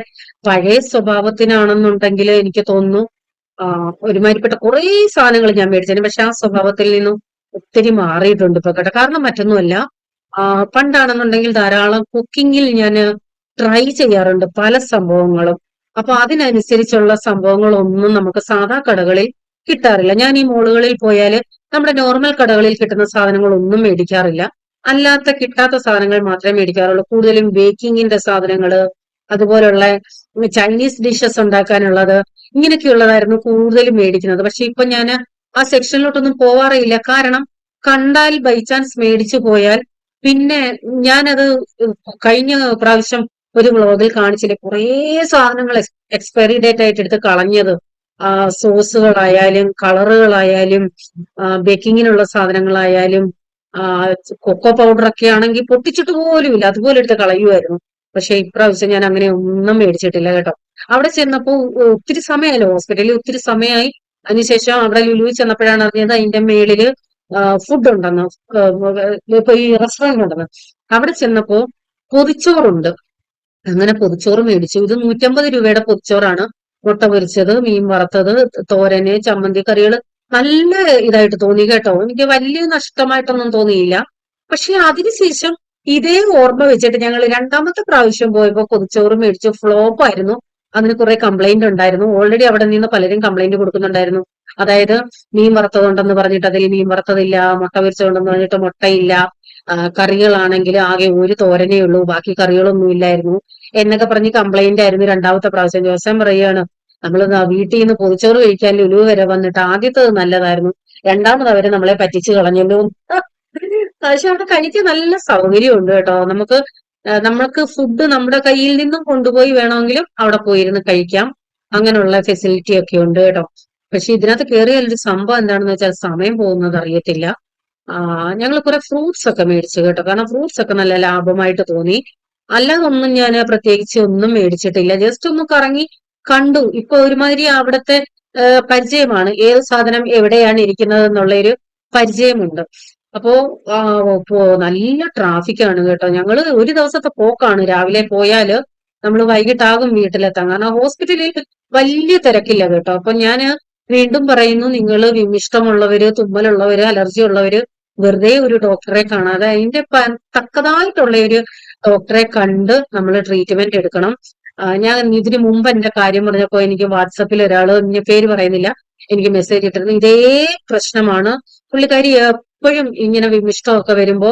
പഴയ സ്വഭാവത്തിനാണെന്നുണ്ടെങ്കിൽ എനിക്ക് തോന്നുന്നു ഒരുമാതിരിപ്പെട്ട കുറെ സാധനങ്ങൾ ഞാൻ മേടിച്ചതിന്, പക്ഷെ ആ സ്വഭാവത്തിൽ നിന്നും ഒത്തിരി മാറിയിട്ടുണ്ട് ഇപ്പൊ കേട്ടോ. കാരണം മറ്റൊന്നുമല്ല, പണ്ടാണെന്നുണ്ടെങ്കിൽ ധാരാളം കുക്കിങ്ങിൽ ഞാൻ ട്രൈ ചെയ്യാറുണ്ട് പല സംഭവങ്ങളും. അപ്പൊ അതിനനുസരിച്ചുള്ള സംഭവങ്ങളൊന്നും നമുക്ക് സാധാ കടകളിൽ കിട്ടാറില്ല. ഞാൻ ഈ മോളുകളിൽ പോയാല് നമ്മുടെ നോർമൽ കടകളിൽ കിട്ടുന്ന സാധനങ്ങളൊന്നും മേടിക്കാറില്ല. അല്ലാത്ത കിട്ടാത്ത സാധനങ്ങൾ മാത്രമേ മേടിക്കാറുള്ളൂ. കൂടുതലും ബേക്കിങ്ങിന്റെ സാധനങ്ങള്, അതുപോലുള്ള ചൈനീസ് ഡിഷസ് ഉണ്ടാക്കാനുള്ളത്, ഇങ്ങനെയൊക്കെയുള്ളതായിരുന്നു കൂടുതലും മേടിക്കുന്നത്. പക്ഷെ ഇപ്പൊ ഞാൻ ആ സെക്ഷനിലോട്ടൊന്നും പോവാറില്ല. കാരണം കണ്ടാൽ ബൈ ചാൻസ് മേടിച്ചു പോയാൽ പിന്നെ ഞാനത് കഴിഞ്ഞ പ്രാവശ്യം ഒരു വ്ളോഗിൽ കാണിച്ചില്ലേ, കുറേ സാധനങ്ങൾ എക്സ്പയറി ഡേറ്റ് ആയിട്ട് എടുത്ത് കളഞ്ഞത്. സോസുകളായാലും കളറുകളായാലും ബേക്കിങ്ങിനുള്ള സാധനങ്ങളായാലും കൊക്കോ പൗഡർ ഒക്കെ ആണെങ്കിൽ പൊട്ടിച്ചിട്ട് പോലുമില്ല, അതുപോലെ എടുത്ത് കളയുമായിരുന്നു. പക്ഷെ ഇപ്രാവശ്യം ഞാൻ അങ്ങനെ ഒന്നും മേടിച്ചിട്ടില്ല കേട്ടോ. അവിടെ ചെന്നപ്പോ ഒത്തിരി സമയമായല്ലോ, ഹോസ്പിറ്റലിൽ ഒത്തിരി സമയമായി. അതിനുശേഷം അവിടെ ലുലുവിൽ ചെന്നപ്പോഴാണ് അറിഞ്ഞത് അതിന്റെ മേളില് ഫുഡ് ഉണ്ടെന്ന്, ഇപ്പൊ ഈ റെസ്റ്റോറന്റ് ഉണ്ടെന്ന്. അവിടെ ചെന്നപ്പോ പൊതിച്ചോറുണ്ട്. അങ്ങനെ പൊതിച്ചോറ് മേടിച്ചു. ഇത് 150 രൂപയുടെ പൊതിച്ചോറാണ്. മുട്ട പൊരിച്ചത്, മീൻ വറുത്തത്, തോരന്, ചമ്മന്തി, കറികള് നല്ല ഇതായിട്ട് തോന്നി കേട്ടോ. എനിക്ക് വലിയ നഷ്ടമായിട്ടൊന്നും തോന്നിയില്ല. പക്ഷെ അതിനുശേഷം ഇതേ ഓർമ്മ വെച്ചിട്ട് ഞങ്ങൾ രണ്ടാമത്തെ പ്രാവശ്യം പോയപ്പോ പൊതിച്ചോറ് മേടിച്ചു. ഫ്ലോപ്പ് ആയിരുന്നു. അതിന് കുറെ കംപ്ലൈന്റ് ഉണ്ടായിരുന്നു. ഓൾറെഡി അവിടെ നിന്ന് പലരും കംപ്ലൈന്റ് കൊടുക്കുന്നുണ്ടായിരുന്നു. അതായത് മീൻ വറുത്തതുണ്ടെന്ന് പറഞ്ഞിട്ട് അതിൽ മീൻ വറുത്തതില്ല, മുട്ട പൊരിച്ചതുണ്ടെന്ന് പറഞ്ഞിട്ട് മുട്ടയില്ല, കറികളാണെങ്കിൽ ആകെ ഒരു തോരനേ ഉള്ളൂ, ബാക്കി കറികളൊന്നും ഇല്ലായിരുന്നു എന്നൊക്കെ പറഞ്ഞ് കംപ്ലൈന്റ് ആയിരുന്നു രണ്ടാമത്തെ പ്രാവശ്യം. ജോസൻ പറയുകയാണ്, നമ്മൾ വീട്ടിൽ നിന്ന് പൊതിച്ചോറ് കഴിക്കാൻ ലുലു വരെ വന്നിട്ട് ആദ്യത്തത് നല്ലതായിരുന്നു, രണ്ടാമത് അവര് നമ്മളെ പറ്റിച്ചു കളഞ്ഞല്ലോ. പക്ഷെ അവിടെ കഴിക്കാൻ നല്ല സൗകര്യമുണ്ട് കേട്ടോ. നമ്മൾക്ക് ഫുഡ് നമ്മുടെ കയ്യിൽ നിന്നും കൊണ്ടുപോയി വേണമെങ്കിലും അവിടെ പോയിരുന്ന് കഴിക്കാം. അങ്ങനെയുള്ള ഫെസിലിറ്റി ഒക്കെ ഉണ്ട് കേട്ടോ. പക്ഷെ ഇതിനകത്ത് കയറിയ ഒരു സംഭവം എന്താണെന്ന് വെച്ചാൽ സമയം പോകുന്നത് അറിയത്തില്ല. ഞങ്ങൾ കുറെ ഫ്രൂട്ട്സ് ഒക്കെ മേടിച്ചു കേട്ടോ. കാരണം ഫ്രൂട്ട്സ് ഒക്കെ നല്ല ലാഭമായിട്ട് തോന്നി. അല്ലാതെ ഒന്നും ഞാൻ പ്രത്യേകിച്ച് ഒന്നും മേടിച്ചിട്ടില്ല. ജസ്റ്റ് ഒന്ന് കറങ്ങി കണ്ടു. ഇപ്പൊ ഒരുമാതിരി അവിടുത്തെ പരിചയമാണ്, ഏത് സാധനം എവിടെയാണ് ഇരിക്കുന്നത് എന്നുള്ള ഒരു പരിചയമുണ്ട്. അപ്പോ നല്ല ട്രാഫിക്കാണ് കേട്ടോ. ഞങ്ങള് ഒരു ദിവസത്തെ പോക്കാണ്. രാവിലെ പോയാല് നമ്മൾ വൈകിട്ടാകും വീട്ടിലെത്താൻ. കാരണം ഹോസ്പിറ്റലിൽ വലിയ തിരക്കില്ല കേട്ടോ. അപ്പൊ ഞാൻ വീണ്ടും പറയുന്നു, നിങ്ങൾ വിമിഷ്ടമുള്ളവര്, തുമ്മലുള്ളവര്, അലർജി ഉള്ളവര് വെറുതെ ഒരു ഡോക്ടറെ കാണാതെ അതിന്റെ തക്കതായിട്ടുള്ള ഒരു ഡോക്ടറെ കണ്ട് നമ്മൾ ട്രീറ്റ്മെന്റ് എടുക്കണം. ഞാൻ ഇതിനു മുമ്പ് എന്റെ കാര്യം പറഞ്ഞപ്പോ എനിക്ക് വാട്സപ്പിൽ ഒരാള്, പേര് പറയുന്നില്ല, എനിക്ക് മെസ്സേജ് ഇട്ടിരുന്നു. ഇതേ പ്രശ്നമാണ് പുള്ളിക്കാരി. എപ്പോഴും ഇങ്ങനെ വിമിഷ്ടമൊക്കെ വരുമ്പോ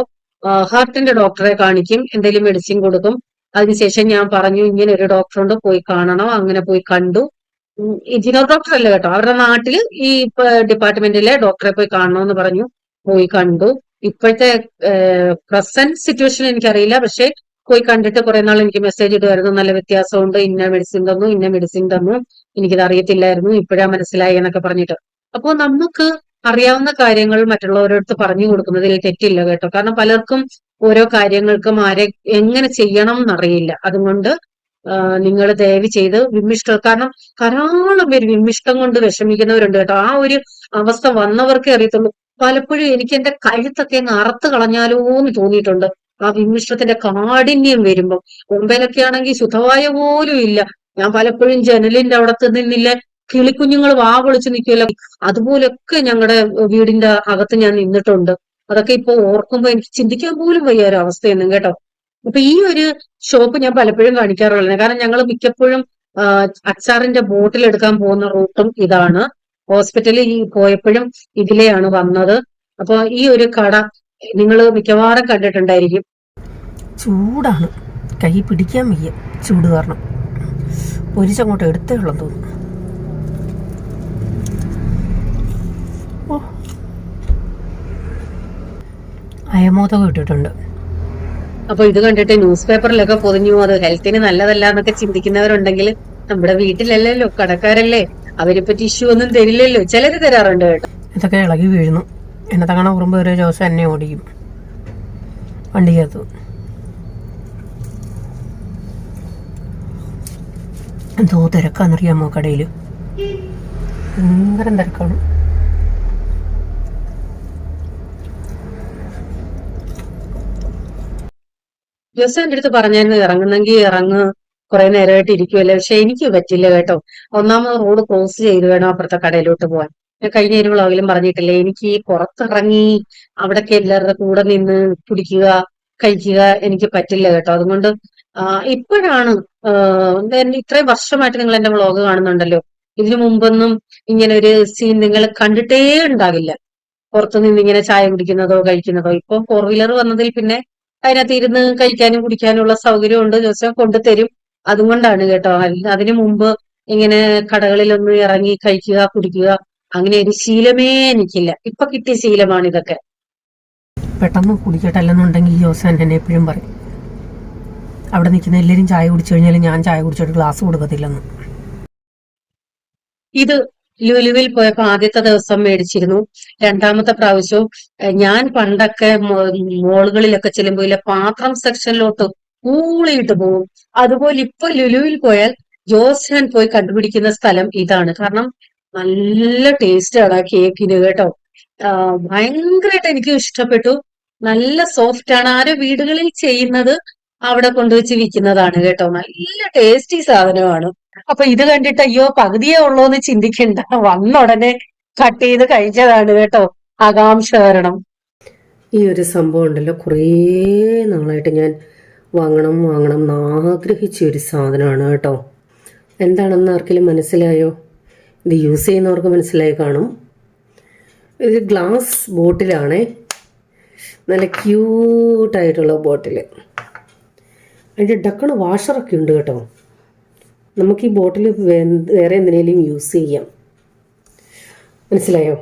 ഹാർട്ടിന്റെ ഡോക്ടറെ കാണിക്കും, എന്തെങ്കിലും മെഡിസിൻ കൊടുക്കും. അതിനുശേഷം ഞാൻ പറഞ്ഞു, ഇങ്ങനെ ഒരു ഡോക്ടറുണ്ട്, പോയി കാണണം. അങ്ങനെ പോയി കണ്ടു. എഞ്ചിനീയർ ഡോക്ടർ അല്ല കേട്ടോ, അവരുടെ നാട്ടില് ഈ ഡിപ്പാർട്ട്മെന്റിലെ ഡോക്ടറെ പോയി കാണണമെന്ന് പറഞ്ഞു. പോയി കണ്ടു. ഇപ്പോഴത്തെ പ്രസന്റ് സിറ്റുവേഷൻ എനിക്കറിയില്ല, പക്ഷെ പോയി കണ്ടിട്ട് കുറെ നാൾ എനിക്ക് മെസ്സേജ് ഇടുമായിരുന്നു, നല്ല വ്യത്യാസമുണ്ട്, ഇന്ന മെഡിസിൻ തന്നു, ഇന്ന മെഡിസിൻ തന്നു, എനിക്കിത് അറിയത്തില്ലായിരുന്നു, ഇപ്പോഴാ മനസ്സിലായി എന്നൊക്കെ പറഞ്ഞിട്ട്. അപ്പോ നമുക്ക് അറിയാവുന്ന കാര്യങ്ങൾ മറ്റുള്ളവരടുത്ത് പറഞ്ഞു കൊടുക്കുന്നതിൽ തെറ്റില്ല കേട്ടോ. കാരണം പലർക്കും ഓരോ കാര്യങ്ങൾക്കും എങ്ങനെ ചെയ്യണം എന്നറിയില്ല. അതുകൊണ്ട് നിങ്ങൾ ദയവ് ചെയ്ത് കാരണം ധാരാളം പേര് വിമ്മിഷ്ടം കൊണ്ട് വിഷമിക്കുന്നവരുണ്ട് കേട്ടോ. ആ ഒരു അവസ്ഥ വന്നവർക്കേ അറിയത്തുള്ളൂ. പലപ്പോഴും എനിക്ക് എന്റെ കഴുത്തൊക്കെ അങ്ങ് അറുത്ത് കളഞ്ഞാലോ എന്ന് തോന്നിയിട്ടുണ്ട്, ആ വിമ്മിഷ്ടത്തിന്റെ കാഠിന്യം വരുമ്പോ. മുംബൈയിലൊക്കെ ആണെങ്കിൽ ശുദ്ധവായ പോലും ഇല്ല. ഞാൻ പലപ്പോഴും ജനലിന്റെ അവിടത്ത് നിന്നില്ല, കിളിക്കുഞ്ഞുങ്ങൾ വാ പൊളിച്ച് നിൽക്കുമല്ലോ, അതുപോലൊക്കെ ഞങ്ങളുടെ വീടിന്റെ അകത്ത് ഞാൻ നിന്നിട്ടുണ്ട്. അതൊക്കെ ഇപ്പൊ ഓർക്കുമ്പോ എനിക്ക് ചിന്തിക്കാൻ പോലും വയ്യ ഒരു അവസ്ഥയൊന്നും കേട്ടോ. അപ്പൊ ഈ ഒരു ഷോപ്പ് ഞാൻ പലപ്പോഴും കാണിക്കാറുള്ളത്, കാരണം ഞങ്ങൾ മിക്കപ്പോഴും അച്ചാറിന്റെ ബോട്ടിൽ എടുക്കാൻ പോകുന്ന റൂട്ടും ഇതാണ്. ഹോസ്പിറ്റലിൽ പോയപ്പോഴും ഇതിലെയാണ് വന്നത്. അപ്പൊ ഈ ഒരു കട നിങ്ങൾ മിക്കവാറും കണ്ടിട്ടുണ്ടായിരിക്കും. ചൂടാണ്, കൈ പിടിക്കാൻ വയ്യ ചൂട് കാരണം. പൊരിച്ചങ്ങോട്ട് എടുത്തേ ഉള്ളെന്ന് തോന്നുന്നു. ഓ, അയമോദകം ഇട്ടിട്ടുണ്ട്. അപ്പൊ ഇത് കണ്ടിട്ട് ന്യൂസ് പേപ്പറിലൊക്കെ പൊതിഞ്ഞു, അത് ഹെൽത്തിന് നല്ലതല്ല എന്നൊക്കെ ചിന്തിക്കുന്നവരുണ്ടെങ്കിൽ നമ്മുടെ വീട്ടിലല്ലല്ലോ, കടക്കാരല്ലേ, അവരിപ്പോ ടിഷ്യൂ ഒന്നും തരില്ലല്ലോ. ചിലര് തരാറുണ്ട് കേട്ടോ. ഇതൊക്കെ ഇളകി വീഴുന്നു. എന്നെ തങ്ങണ കുറുമ്പ് ഒരു ദിവസം എന്നെ ഓടിക്കും വണ്ടിക്കകത്ത്. എന്തോ തിരക്കാന്നറിയാമോ കടയിൽ, ഭയങ്കര തിരക്കാണ്. ദിവസം എന്റെ അടുത്ത് പറഞ്ഞായിരുന്നു, ഇറങ്ങുന്നെങ്കിൽ ഇറങ്ങ്, കുറെ നേരമായിട്ട് ഇരിക്കുമല്ലേ. പക്ഷെ എനിക്ക് പറ്റില്ല കേട്ടോ. ഒന്നാമത് റോഡ് ക്രോസ് ചെയ്ത് വേണം അപ്പുറത്തെ കടയിലോട്ട് പോകാൻ. ഞാൻ കഴിഞ്ഞ ഒരു വ്ളോഗിലും പറഞ്ഞിട്ടില്ലേ, എനിക്ക് ഈ പുറത്തിറങ്ങി അവിടൊക്കെ എല്ലാവരുടെ കൂടെ നിന്ന് കുടിക്കുക, കഴിക്കുക എനിക്ക് പറ്റില്ല കേട്ടോ. അതുകൊണ്ട് ഇപ്പോഴാണ് ഇത്രയും വർഷമായിട്ട് നിങ്ങൾ എന്റെ വ്ളോഗ് കാണുന്നുണ്ടല്ലോ, ഇതിനു മുമ്പൊന്നും ഇങ്ങനെ ഒരു സീൻ നിങ്ങൾ കണ്ടിട്ടേ ഉണ്ടാകില്ല, പുറത്തുനിന്ന് ഇങ്ങനെ ചായ കുടിക്കുന്നതോ കഴിക്കുന്നതോ. ഇപ്പൊ 4 വീലർ വന്നതിൽ പിന്നെ അതിനകത്ത് ഇരുന്ന് കഴിക്കാനും കുടിക്കാനുള്ള സൗകര്യമുണ്ട്. ജോസഫ് കൊണ്ടുതരും. അതുകൊണ്ടാണ് കേട്ടോ. അതിനു മുമ്പ് ഇങ്ങനെ കടകളിലൊന്നും ഇറങ്ങി കഴിക്കുക, കുടിക്കുക, അങ്ങനെ ഒരു ശീലമേ എനിക്കില്ല. ഇപ്പൊ കിട്ടിയ ശീലമാണ് ഇതൊക്കെ. പെട്ടെന്ന് കുടിക്കട്ടെ, അല്ലെന്നുണ്ടെങ്കിൽ ജോസൻ എന്നെ എപ്പോഴും പറയും, അവിടെ നിൽക്കുന്ന എല്ലാവരും ചായ കുടിച്ചു കഴിഞ്ഞാൽ ഞാൻ ചായ കുടിച്ചിട്ട് ഗ്ലാസ് കൊടുക്കത്തില്ലെന്ന്. ഇത് ലുലുവിൽ പോയപ്പോ ആദ്യത്തെ ദിവസം മേടിച്ചിരുന്നു. രണ്ടാമത്തെ പ്രാവശ്യവും ഞാൻ പണ്ടൊക്കെ മോളുകളിലൊക്കെ ചെല്ലുമ്പോ ഇല്ല, പാത്രം സെക്ഷനിലോട്ട് ഊളിയിട്ട് പോകും. അതുപോലെ ഇപ്പൊ ലുലുവിൽ പോയാൽ ജോസ്റ്റാൻ പോയി കണ്ടുപിടിക്കുന്ന സ്ഥലം ഇതാണ്. കാരണം നല്ല ടേസ്റ്റ് ആണ് ആ കേക്കിന് കേട്ടോ. ഭയങ്കരമായിട്ട് എനിക്ക് ഇഷ്ടപ്പെട്ടു. നല്ല സോഫ്റ്റ് ആണ്. ആരോ വീടുകളിൽ ചെയ്യുന്നത് അവിടെ കൊണ്ടുവച്ച് വിൽക്കുന്നതാണ് കേട്ടോ. നല്ല ടേസ്റ്റി സാധനമാണ്. അപ്പൊ ഇത് കണ്ടിട്ട് അയ്യോ പകുതിയേ ഉള്ളൂ എന്ന് ചിന്തിക്കണ്ട, വന്ന ഉടനെ കട്ട് ചെയ്ത് കഴിച്ചതാണ് കേട്ടോ, ആകാംക്ഷ കാരണം. ഈ ഒരു സംഭവം ഉണ്ടല്ലോ, കുറേ നാളായിട്ട് ഞാൻ വാങ്ങണം വാങ്ങണം എന്നാഗ്രഹിച്ച ഒരു സാധനമാണ് കേട്ടോ. എന്താണെന്ന് ആർക്കെങ്കിലും മനസ്സിലായോ? ഇത് യൂസ് ചെയ്യുന്നവർക്ക് മനസ്സിലായി കാണും. ഇത് ഗ്ലാസ് ബോട്ടിലാണേ, നല്ല ക്യൂട്ടായിട്ടുള്ള ബോട്ടിൽ. അതിൻ്റെ ഡക്കണ് വാഷറൊക്കെ ഉണ്ട് കേട്ടോ. നമുക്ക് ഈ ബോട്ടിൽ വേറെ എന്തിനേലും യൂസ് ചെയ്യാം. മനസ്സിലായോ?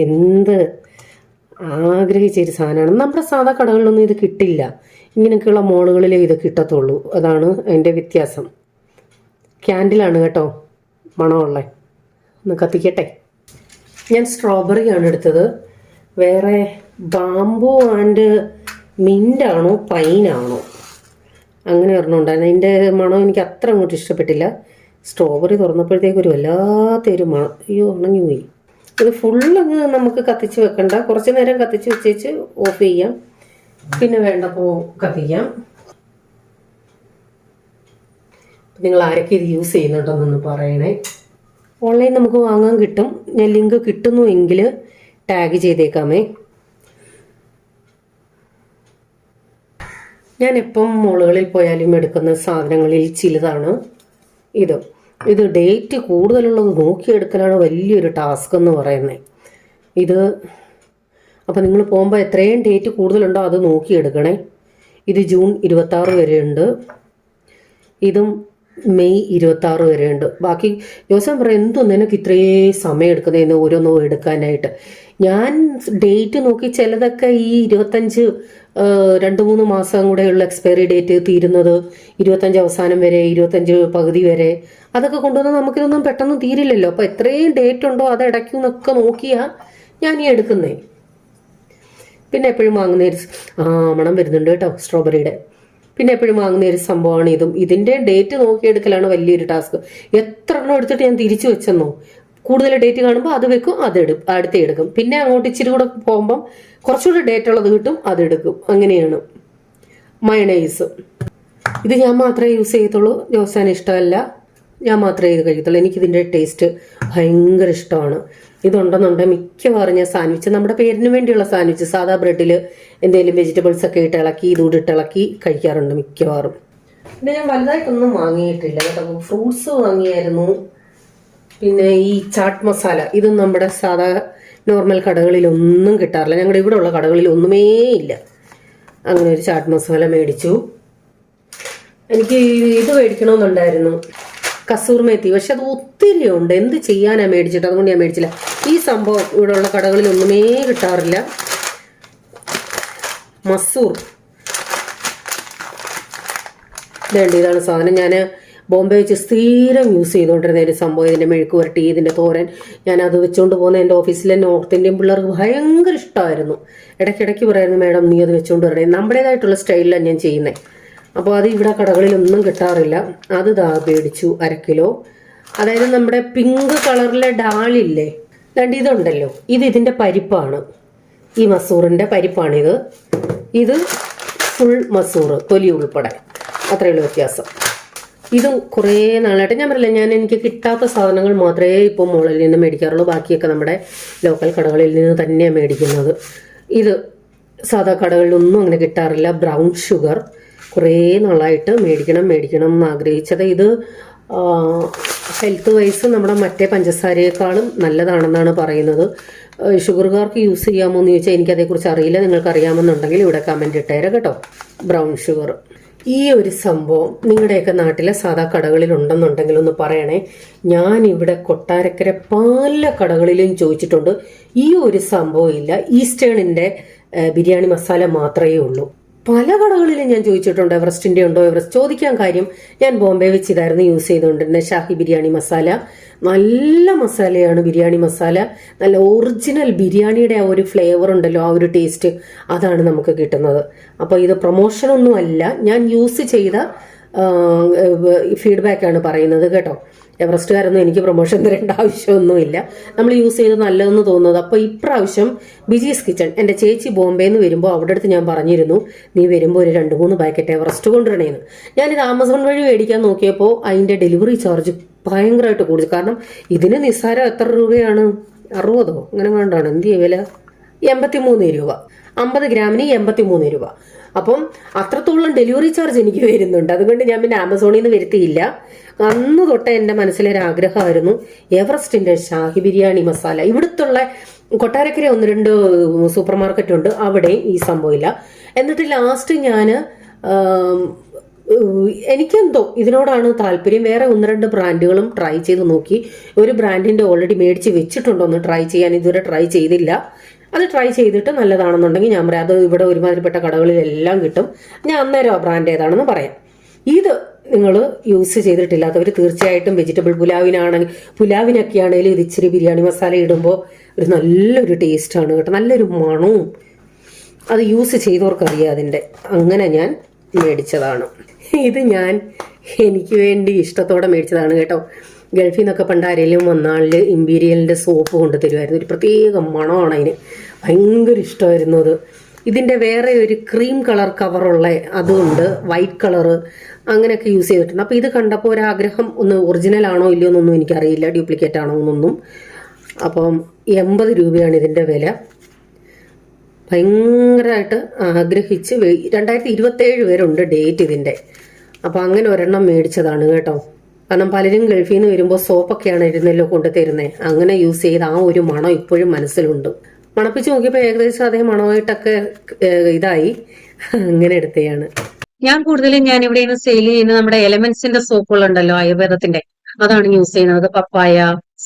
എന്ത് ആഗ്രഹിച്ചൊരു സാധനമാണ്. നമ്മുടെ സാധാ കടകളിലൊന്നും ഇത് കിട്ടില്ല. ഇങ്ങനെയൊക്കെയുള്ള മോളുകളിലേ ഇത് കിട്ടത്തുള്ളൂ. അതാണ് അതിൻ്റെ വ്യത്യാസം. ക്യാൻഡിലാണ് കേട്ടോ മണമുള്ളത്. ഒന്ന് കത്തിക്കട്ടെ. ഞാൻ സ്ട്രോബെറിയാണ് എടുത്തത്. വേറെ ബാംബു ആൻഡ് മിൻ്റാണോ പൈനാണോ അങ്ങനെ ഒരെണ്ണമുണ്ടായിരുന്നു. അതിൻ്റെ മണം എനിക്ക് അത്ര അങ്ങോട്ട് ഇഷ്ടപ്പെട്ടില്ല. സ്ട്രോബെറി തുറന്നപ്പോഴത്തേക്കൊരു വല്ലാത്തൊരു മണം. അയ്യോ ഉണങ്ങി പോയി. ഇത് ഫുള്ളങ്ങ് നമുക്ക് കത്തിച്ച് വെക്കണ്ട. കുറച്ച് നേരം കത്തിച്ച് വെച്ചേച്ച് ഓഫ് ചെയ്യാം, പിന്നെ വേണ്ടപ്പോൾ കത്തിക്കാം. നിങ്ങൾ ആരൊക്കെ ഇത് യൂസ് ചെയ്യുന്നുണ്ടെന്നൊന്ന് പറയണേ. ഓൺലൈൻ നമുക്ക് വാങ്ങാൻ കിട്ടും. ഞാൻ ലിങ്ക് കിട്ടുന്നുവെങ്കിൽ ടാഗ് ചെയ്തേക്കാമേ. ഞാൻ എപ്പം മോളുകളിൽ പോയാലും എടുക്കുന്ന സാധനങ്ങളിൽ ചിലതാണ് ഇത്. ഇത് ഡേറ്റ് കൂടുതലുള്ളത് നോക്കിയെടുക്കലാണ് വലിയൊരു ടാസ്ക് എന്ന് പറയുന്നത്. ഇത് അപ്പോൾ നിങ്ങൾ പോകുമ്പോൾ എത്രയും ഡേറ്റ് കൂടുതലുണ്ടോ അത് നോക്കിയെടുക്കണേ. ഇത് ജൂൺ 26 വരെയുണ്ട്. ഇതും മെയ് 26 വരെയുണ്ട്. ബാക്കി ദിവസം പറയാം എന്തോന്ന് എനിക്ക് ഇത്രയേ സമയം എടുക്കുന്നതെന്ന് ഓരോന്നോ എടുക്കാനായിട്ട്. ഞാൻ ഡേറ്റ് നോക്കി ചിലതൊക്കെ ഈ 25 2-3 മാസം കൂടെയുള്ള എക്സ്പയറി ഡേറ്റ് തീരുന്നത് 25 അവസാനം വരെ, 25 പകുതി വരെ, അതൊക്കെ കൊണ്ടുവന്നാൽ നമുക്കിതൊന്നും പെട്ടെന്ന് തീരില്ലല്ലോ. അപ്പോൾ എത്രയും ഡേറ്റ് ഉണ്ടോ അത് ഇടയ്ക്കുന്നൊക്കെ നോക്കിയാൽ ഞാൻ ഈ എടുക്കുന്നേ. പിന്നെ എപ്പോഴും വാങ്ങുന്ന ഒരു മണം വരുന്നുണ്ട് കേട്ടോ സ്ട്രോബെറിയുടെ. പിന്നെ എപ്പോഴും വാങ്ങുന്ന ഒരു സംഭവമാണ് ഇതും. ഇതിൻ്റെ ഡേറ്റ് നോക്കിയെടുക്കലാണ് വലിയൊരു ടാസ്ക്. എത്ര എണ്ണം എടുത്തിട്ട് ഞാൻ തിരിച്ചു വെച്ചെന്നോ. കൂടുതൽ ഡേറ്റ് കാണുമ്പോൾ അത് വെക്കും, അടുത്ത് എടുക്കും. പിന്നെ അങ്ങോട്ട് ഇച്ചിരി കൂടെ പോകുമ്പം കുറച്ചുകൂടി ഡേറ്റ് ഉള്ളത് കിട്ടും, അതെടുക്കും. അങ്ങനെയാണ്. മയണൈസ് ഇത് ഞാൻ മാത്രമേ യൂസ് ചെയ്യത്തുള്ളൂ. ജോസാന് ഇഷ്ടമല്ല, ഞാൻ മാത്രമേ ഇത് കഴിക്കത്തുള്ളൂ. എനിക്കിതിൻ്റെ ടേസ്റ്റ് ഭയങ്കര ഇഷ്ടമാണ്. ഇതുണ്ടെന്നുണ്ടെങ്കിൽ മിക്കവാറും ഞാൻ സാൻഡ്വിച്ച്, നമ്മുടെ പേരിന് വേണ്ടിയുള്ള സാൻഡ്വിച്ച്, സാധാ ബ്രെഡിൽ എന്തെങ്കിലും വെജിറ്റബിൾസ് ഒക്കെ ഇട്ട് ഇളക്കി ഇതുകൂടി ഇളക്കി കഴിക്കാറുണ്ട് മിക്കവാറും. പിന്നെ ഞാൻ വലുതായിട്ടൊന്നും വാങ്ങിയിട്ടില്ല കേട്ടോ. ഫ്രൂട്ട്സ് വാങ്ങിയായിരുന്നു. പിന്നെ ഈ ചാട്ട് മസാല, ഇതും നമ്മുടെ സാധാ നോർമൽ കടകളിലൊന്നും കിട്ടാറില്ല. ഞങ്ങളുടെ ഇവിടെ ഉള്ള കടകളിൽ ഒന്നുമേ ഇല്ല. അങ്ങനെ ഒരു ചാട്ട് മസാല മേടിച്ചു. എനിക്ക് ഇത് മേടിക്കണമെന്നുണ്ടായിരുന്നു, കസൂർ മേത്തി. പക്ഷെ അത് ഒത്തിരി ഉണ്ട്, എന്ത് ചെയ്യാനാ മേടിച്ചിട്ട്, അതുകൊണ്ട് ഞാൻ മേടിച്ചില്ല. ഈ സംഭവം ഇവിടെ ഉള്ള കടകളിൽ ഒന്നുമേ കിട്ടാറില്ല. മസൂർ വേണ്ട, ഇതാണ് സാധനം. ഞാൻ ബോംബെ വെച്ച് സ്ഥിരം യൂസ് ചെയ്തുകൊണ്ടിരുന്ന ഒരു സംഭവം. ഇതിൻ്റെ മെഴുക്ക് പുരട്ടി, ഇതിൻ്റെ തോരൻ, ഞാൻ അത് വെച്ചുകൊണ്ട് പോകുന്ന എൻ്റെ ഓഫീസിലെ നോർത്ത് ഇന്ത്യൻ പിള്ളേർക്ക് ഭയങ്കര ഇഷ്ടമായിരുന്നു. ഇടയ്ക്കിടയ്ക്ക് പറയായിരുന്നു, മാഡം നീ അത് വെച്ചുകൊണ്ട് വരണേ. നമ്മുടേതായിട്ടുള്ള സ്റ്റൈലിലാണ് ഞാൻ ചെയ്യുന്നത്. അപ്പോൾ അത് ഇവിടെ കടകളിലൊന്നും കിട്ടാറില്ല. അത് മേടിച്ചു 1 കിലോ. അതായത് നമ്മുടെ പിങ്ക് കളറിലെ ഡാളില്ലേ, രണ്ട് ഇതുണ്ടല്ലോ, ഇതിൻ്റെ പരിപ്പാണ്. ഈ മസൂറിൻ്റെ പരിപ്പാണിത്. ഇത് ഫുൾ മസൂർ, തൊലി ഉൾപ്പെടെ. അത്രയുള്ള വ്യത്യാസം. ഇതും കുറേ നാളായിട്ട് ഞാൻ പറയില്ല, എനിക്ക് കിട്ടാത്ത സാധനങ്ങൾ മാത്രമേ ഇപ്പോൾ മോളിൽ നിന്ന് മേടിക്കാറുള്ളൂ. ബാക്കിയൊക്കെ നമ്മുടെ ലോക്കൽ കടകളിൽ നിന്ന് തന്നെയാണ് മേടിക്കുന്നത്. ഇത് സാധാ കടകളിലൊന്നും അങ്ങനെ കിട്ടാറില്ല. ബ്രൗൺ ഷുഗർ കുറേ നാളായിട്ട് മേടിക്കണം എന്ന് ആഗ്രഹിച്ചത്. ഇത് ഹെൽത്ത് വൈസ് നമ്മുടെ മറ്റേ പഞ്ചസാരയേക്കാളും നല്ലതാണെന്നാണ് പറയുന്നത്. ഷുഗറുകാർക്ക് യൂസ് ചെയ്യാമോ എന്ന് ചോദിച്ചാൽ എനിക്കതേക്കുറിച്ച് അറിയില്ല. നിങ്ങൾക്ക് അറിയാമെന്നുണ്ടെങ്കിൽ ഇവിടെ കമൻറ്റ് ഇട്ടേരെ കേട്ടോ. ബ്രൗൺ ഷുഗർ, ഈ ഒരു സംഭവം നിങ്ങളുടെയൊക്കെ നാട്ടിലെ സാധാ കടകളിൽ ഉണ്ടെന്നുണ്ടെങ്കിൽ ഒന്ന് പറയണേ. ഞാനിവിടെ കൊട്ടാരക്കര പല കടകളിലും ചോദിച്ചിട്ടുണ്ട്, ഈ ഒരു സംഭവം ഇല്ല. ഈസ്റ്റേണിൻ്റെ ബിരിയാണി മസാല മാത്രമേ ഉള്ളൂ. പല കടകളിലും ഞാൻ ചോദിച്ചിട്ടുണ്ട്, എവറസ്റ്റിൻ്റെ ഉണ്ടോ. എവറസ്റ്റ് ചോദിക്കാൻ കാര്യം, ഞാൻ ബോംബെ വെച്ച് ഇതായിരുന്നു യൂസ് ചെയ്തുകൊണ്ടിരുന്നത്, ഷാഹി ബിരിയാണി മസാല. നല്ല മസാലയാണ് ബിരിയാണി മസാല. നല്ല ഒറിജിനൽ ബിരിയാണിയുടെ ആ ഒരു ഫ്ലേവർ ഉണ്ടല്ലോ, ആ ഒരു ടേസ്റ്റ്, അതാണ് നമുക്ക് കിട്ടുന്നത്. അപ്പോൾ ഇത് പ്രൊമോഷനൊന്നും അല്ല, ഞാൻ യൂസ് ചെയ്ത ഫീഡ്ബാക്കാണ് പറയുന്നത് കേട്ടോ. എവറസ്റ്റുകാരൊന്നും എനിക്ക് പ്രൊമോഷൻ തരേണ്ട ആവശ്യമൊന്നുമില്ല. നമ്മൾ യൂസ് ചെയ്ത് നല്ലതെന്ന് തോന്നുന്നത്. അപ്പോൾ ഇപ്രാവശ്യം ബിജീസ് കിച്ചൺ, എൻ്റെ ചേച്ചി ബോംബെന്ന് വരുമ്പോൾ അവിടെ അടുത്ത് ഞാൻ പറഞ്ഞിരുന്നു, നീ വരുമ്പോൾ ഒരു 2-3 പാക്കറ്റ് എവറസ്റ്റ് കൊണ്ടുവരണേന്ന്. ഞാനിത് ആമസോൺ വഴി മേടിക്കാൻ നോക്കിയപ്പോൾ അതിൻ്റെ ഡെലിവറി ചാർജ് ഭയങ്കരമായിട്ട് കൂടി. കാരണം ഇതിന് നിസ്സാരം എത്ര രൂപയാണ്, 60 അങ്ങനെ വേണ്ടാണ്. എന്ത് വില? 83 രൂപ. 50 ഗ്രാമിന് 83 രൂപ. അപ്പം അത്രത്തോളം ഡെലിവറി ചാർജ് എനിക്ക് വരുന്നുണ്ട്. അതുകൊണ്ട് ഞാൻ പിന്നെ ആമസോണിൽ നിന്ന് വരുത്തിയില്ല. അന്ന് തൊട്ടേ എൻ്റെ മനസ്സിലൊരാഗ്രഹമായിരുന്നു എവറസ്റ്റിൻ്റെ ഷാഹി ബിരിയാണി മസാല. ഇവിടുത്തുള്ള കൊട്ടാരക്കര 1-2 സൂപ്പർ മാർക്കറ്റ് ഉണ്ട്, അവിടെ ഈ സംഭവമില്ല. എന്നിട്ട് ലാസ്റ്റ് ഞാൻ എനിക്കെന്തോ ഇതിനോടാണ് താല്പര്യം. വേറെ 1-2 ബ്രാൻഡുകളും ട്രൈ ചെയ്ത് നോക്കി. ഒരു ബ്രാൻഡിൻ്റെ ഓൾറെഡി മേടിച്ച് വെച്ചിട്ടുണ്ടോ ഒന്ന് ട്രൈ ചെയ്യാൻ, ഇതുവരെ ട്രൈ ചെയ്തില്ല. അത് ട്രൈ ചെയ്തിട്ട് നല്ലതാണെന്നുണ്ടെങ്കിൽ ഞാൻ പറയാം, അത് ഇവിടെ ഒരുമാതിരിപ്പെട്ട കടകളിലെല്ലാം കിട്ടും. ഞാൻ അന്നേരം ആ ബ്രാൻഡ് ഏതാണെന്ന് പറയാം. ഇത് നിങ്ങൾ യൂസ് ചെയ്തിട്ടില്ലാത്തവർ തീർച്ചയായിട്ടും വെജിറ്റബിൾ പുലാവിനൊക്കെ ആണെങ്കിലും ഇത് ഇച്ചിരി ബിരിയാണി മസാല ഇടുമ്പോൾ ഒരു നല്ലൊരു ടേസ്റ്റാണ് കേട്ടോ, നല്ലൊരു മണവും. അത് യൂസ് ചെയ്തവർക്കറിയാം അതിൻ്റെ. അങ്ങനെ ഞാൻ മേടിച്ചതാണ്. ഇത് ഞാൻ എനിക്ക് വേണ്ടി ഇഷ്ടത്തോടെ മേടിച്ചതാണ് കേട്ടോ. ഗൾഫിൽ നിന്നൊക്കെ പണ്ട് ആരെങ്കിലും വന്നാളിൽ ഇമ്പീരിയലിൻ്റെ സോപ്പ് കൊണ്ട് തരുമായിരുന്നു. ഒരു പ്രത്യേക മണമാണ് അതിന്, ഭയങ്കര ഇഷ്ടമായിരുന്നു അത്. ഇതിൻ്റെ വേറെ ഒരു ക്രീം കളർ കവറുള്ള അതുകൊണ്ട് വൈറ്റ് കളറ് അങ്ങനെയൊക്കെ യൂസ് ചെയ്തിട്ടുണ്ട്. അപ്പോൾ ഇത് കണ്ടപ്പോൾ ഒരാഗ്രഹം, ഒന്ന് ഒറിജിനൽ ആണോ ഇല്ലയോ എന്നൊന്നും എനിക്കറിയില്ല, ഡ്യൂപ്ലിക്കേറ്റ് ആണോ എന്നൊന്നും. അപ്പം 80 രൂപയാണ് ഇതിൻ്റെ വില. ഭയങ്കരമായിട്ട് ആഗ്രഹിച്ച് 2027 വരെ ഉണ്ട് ഡേറ്റ് ഇതിൻ്റെ. അപ്പോൾ അങ്ങനെ ഒരെണ്ണം മേടിച്ചതാണ് കേട്ടോ. കാരണം പലരും ഗൾഫിൽ നിന്ന് വരുമ്പോൾ സോപ്പൊക്കെയാണ് ഇരുന്നല്ലോ കൊണ്ടുതരുന്നത്. അങ്ങനെ യൂസ് ചെയ്ത് ആ ഒരു മണം ഇപ്പോഴും മനസ്സിലുണ്ട്. മണപ്പിച്ച് നോക്കിയപ്പോൾ ഏകദേശം അതേ മണമായിട്ടൊക്കെ ഇതായി. അങ്ങനെ എടുത്തതാണ്. ഞാൻ കൂടുതലും ഞാൻ ഇവിടെ നിന്ന് സെയിൽ ചെയ്യുന്ന നമ്മുടെ എലമെന്റ്സിന്റെ സോപ്പുകളുണ്ടല്ലോ, ആയുർവേദത്തിന്റെ, അതാണ് യൂസ് ചെയ്യുന്നത്. പപ്പായ,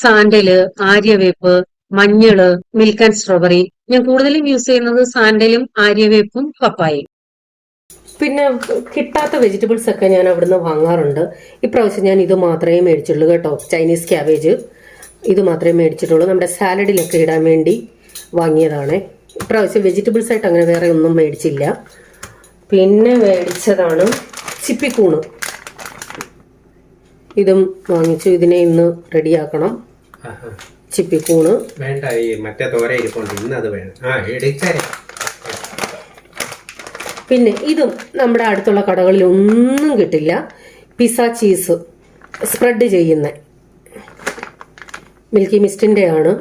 സാൻഡല്, ആര്യവേപ്പ്, മഞ്ഞള്, മിൽക്ക് ആൻഡ് സ്ട്രോബെറി. ഞാൻ കൂടുതലും യൂസ് ചെയ്യുന്നത് സാൻഡലും ആര്യവേപ്പും പപ്പായയും. പിന്നെ കിട്ടാത്ത വെജിറ്റബിൾസ് ഒക്കെ ഞാൻ അവിടുന്ന് വാങ്ങാറുണ്ട്. ഇപ്രാവശ്യം ഞാൻ ഇത് മാത്രമേ മേടിച്ചുള്ളൂ കേട്ടോ. ചൈനീസ് ക്യാബേജ് ഇത് മാത്രമേ മേടിച്ചിട്ടുള്ളൂ. നമ്മുടെ സാലഡിലൊക്കെ ഇടാൻ വേണ്ടി വാങ്ങിയതാണ്. ഇപ്രാവശ്യം വെജിറ്റബിൾസ് ആയിട്ട് അങ്ങനെ വേറെ ഒന്നും മേടിച്ചില്ല. പിന്നെ മേടിച്ചതാണ് ചിപ്പിക്കൂണ്. ഇതും വാങ്ങിച്ചു. ഇതിനെ ഇന്ന് റെഡിയാക്കണം. ചിപ്പിക്കൂണ് വേണ്ട, ഈ മറ്റേ തോര ഇരിപ്പുണ്ട്, ഇന്ന് അത് വേണം. പിന്നെ ഇതും നമ്മുടെ അടുത്തുള്ള കടകളിൽ ഒന്നും കിട്ടില്ല. പിസ്സ ചീസ് സ്പ്രെഡ് ചെയ്യുന്ന മിൽക്കി മിസ്റ്റിൻ്റെ ആണ്.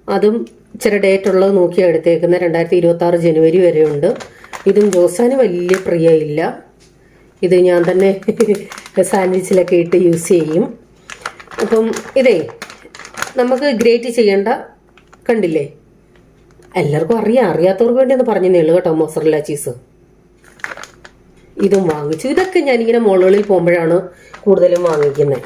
അതും ഇച്ചിരി ഡേറ്റ് ഉള്ളത് നോക്കിയാണ് എടുത്തേക്കുന്നത്. 2026 ജനുവരി വരെ ഉണ്ട്. ഇതും ജോസാന് വലിയ പ്രിയമില്ല. ഇത് ഞാൻ തന്നെ സാൻഡ്വിച്ചിലൊക്കെ ഇട്ട് യൂസ് ചെയ്യും. അപ്പം ഇതേ നമുക്ക് ഗ്രേറ്റ് ചെയ്യേണ്ട, കണ്ടില്ലേ, എല്ലാവർക്കും അറിയാത്തവർക്ക് വേണ്ടി ഒന്ന് പറഞ്ഞതേ ഉള്ളൂ കേട്ടോ. മൊസറല്ല ചീസ് ഇതും വാങ്ങിച്ചു. ഇതൊക്കെ ഞാനിങ്ങനെ മുകളിൽ പോകുമ്പോഴാണ് കൂടുതലും വാങ്ങിക്കുന്നത്.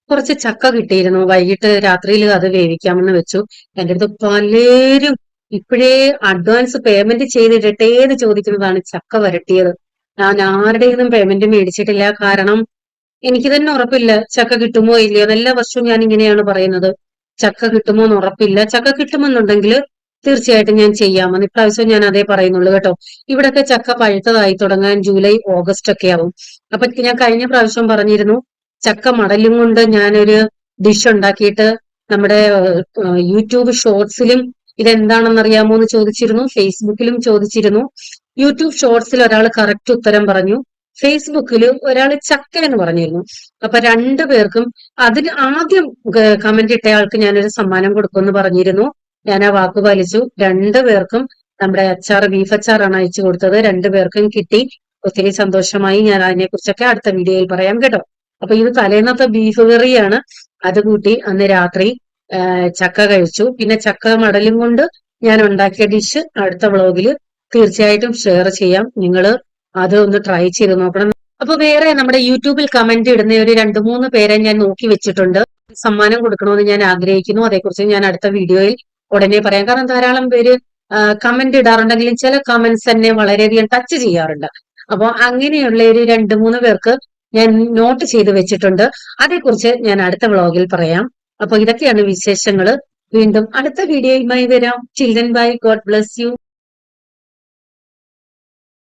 കുറച്ച് ചക്ക കിട്ടിയിരുന്നു, വൈകിട്ട് രാത്രിയിൽ അത് വേവിക്കാമെന്ന് വെച്ചു. എൻ്റെ അടുത്ത് പലരും ഇപ്പോഴേ അഡ്വാൻസ് പേയ്മെന്റ് ചെയ്തിട്ടേന്ന് ചോദിക്കുന്നതാണ് ചക്ക വരട്ടിയത്. ഞാൻ ആരുടെയൊന്നും പേയ്മെന്റ് മേടിച്ചിട്ടില്ല. കാരണം എനിക്ക് തന്നെ ഉറപ്പില്ല ചക്ക കിട്ടുമോ ഇല്ലയോ. എല്ലാ വർഷവും ഞാൻ ഇങ്ങനെയാണ് പറയുന്നത്, ചക്ക കിട്ടുമോ എന്ന് ഉറപ്പില്ല. ചക്ക കിട്ടുമെന്നുണ്ടെങ്കിൽ തീർച്ചയായിട്ടും ഞാൻ ചെയ്യാമെന്ന്. ഇപ്രാവശ്യം ഞാൻ അതേ പറയുന്നുള്ളൂ കേട്ടോ. ഇവിടൊക്കെ ചക്ക പഴുത്തതായി തുടങ്ങാൻ ജൂലൈ ഓഗസ്റ്റ് ഒക്കെ ആവും. അപ്പൊ ഞാൻ കഴിഞ്ഞ പ്രാവശ്യം പറഞ്ഞിരുന്നു, ചക്ക മടലും കൊണ്ട് ഞാനൊരു ഡിഷ് ഉണ്ടാക്കിയിട്ട് നമ്മുടെ യൂട്യൂബ് ഷോർട്സിലും ഇതെന്താണെന്ന് അറിയാമോ എന്ന് ചോദിച്ചിരുന്നു, ഫേസ്ബുക്കിലും ചോദിച്ചിരുന്നു. യൂട്യൂബ് ഷോർട്സിൽ ഒരാൾ കറക്റ്റ് ഉത്തരം പറഞ്ഞു, ഫേസ്ബുക്കിൽ ഒരാൾ ചക്ക എന്ന് പറഞ്ഞിരുന്നു. അപ്പൊ 2 പേർക്കും അതിന് ആദ്യം കമന്റ് ഇട്ടയാൾക്ക് ഞാനൊരു സമ്മാനം കൊടുക്കുമെന്ന് പറഞ്ഞിരുന്നു. ഞാൻ ആ വാക്ക് പാലിച്ചു. 2 പേർക്കും നമ്മുടെ അച്ചാർ, ബീഫ് അച്ചാറാണ് അയച്ചു കൊടുത്തത്. 2 പേർക്കും കിട്ടി. ഒത്തിരി സന്തോഷമായി. ഞാൻ അതിനെ കുറിച്ചൊക്കെ അടുത്ത വീഡിയോയിൽ പറയാം കേട്ടോ. അപ്പൊ ഇത് തലേന്നത്തെ ബീഫ് കറിയാണ്. അത് കൂട്ടി അന്ന് രാത്രി ചക്ക കഴിച്ചു. പിന്നെ ചക്ക മടലും കൊണ്ട് ഞാൻ ഉണ്ടാക്കിയ ഡിഷ് അടുത്ത വ്ളോഗിൽ തീർച്ചയായിട്ടും ഷെയർ ചെയ്യാം. നിങ്ങൾ അത് ഒന്ന് ട്രൈ ചെയ്ത് നോക്കണം. അപ്പൊ വേറെ നമ്മുടെ യൂട്യൂബിൽ കമന്റ് ഇടുന്ന ഒരു 2-3 പേരെ ഞാൻ നോക്കി വെച്ചിട്ടുണ്ട്. സമ്മാനം കൊടുക്കണമെന്ന് ഞാൻ ആഗ്രഹിക്കുന്നു. അതേക്കുറിച്ച് ഞാൻ അടുത്ത വീഡിയോയിൽ ഉടനെ പറയാം. കാരണം ധാരാളം പേര് കമന്റ് ഇടാറുണ്ടെങ്കിലും ചില കമന്റ്സ് എന്നെ വളരെയധികം ടച്ച് ചെയ്യാറുണ്ട്. അപ്പൊ അങ്ങനെയുള്ള ഒരു 2-3 പേർക്ക് ഞാൻ നോട്ട് ചെയ്ത് വെച്ചിട്ടുണ്ട്. അതേക്കുറിച്ച് ഞാൻ അടുത്ത വ്ളോഗിൽ പറയാം. അപ്പൊ ഇതൊക്കെയാണ് വിശേഷങ്ങള്. വീണ്ടും അടുത്ത വീഡിയോയുമായി വരാം. Children bye. God bless U.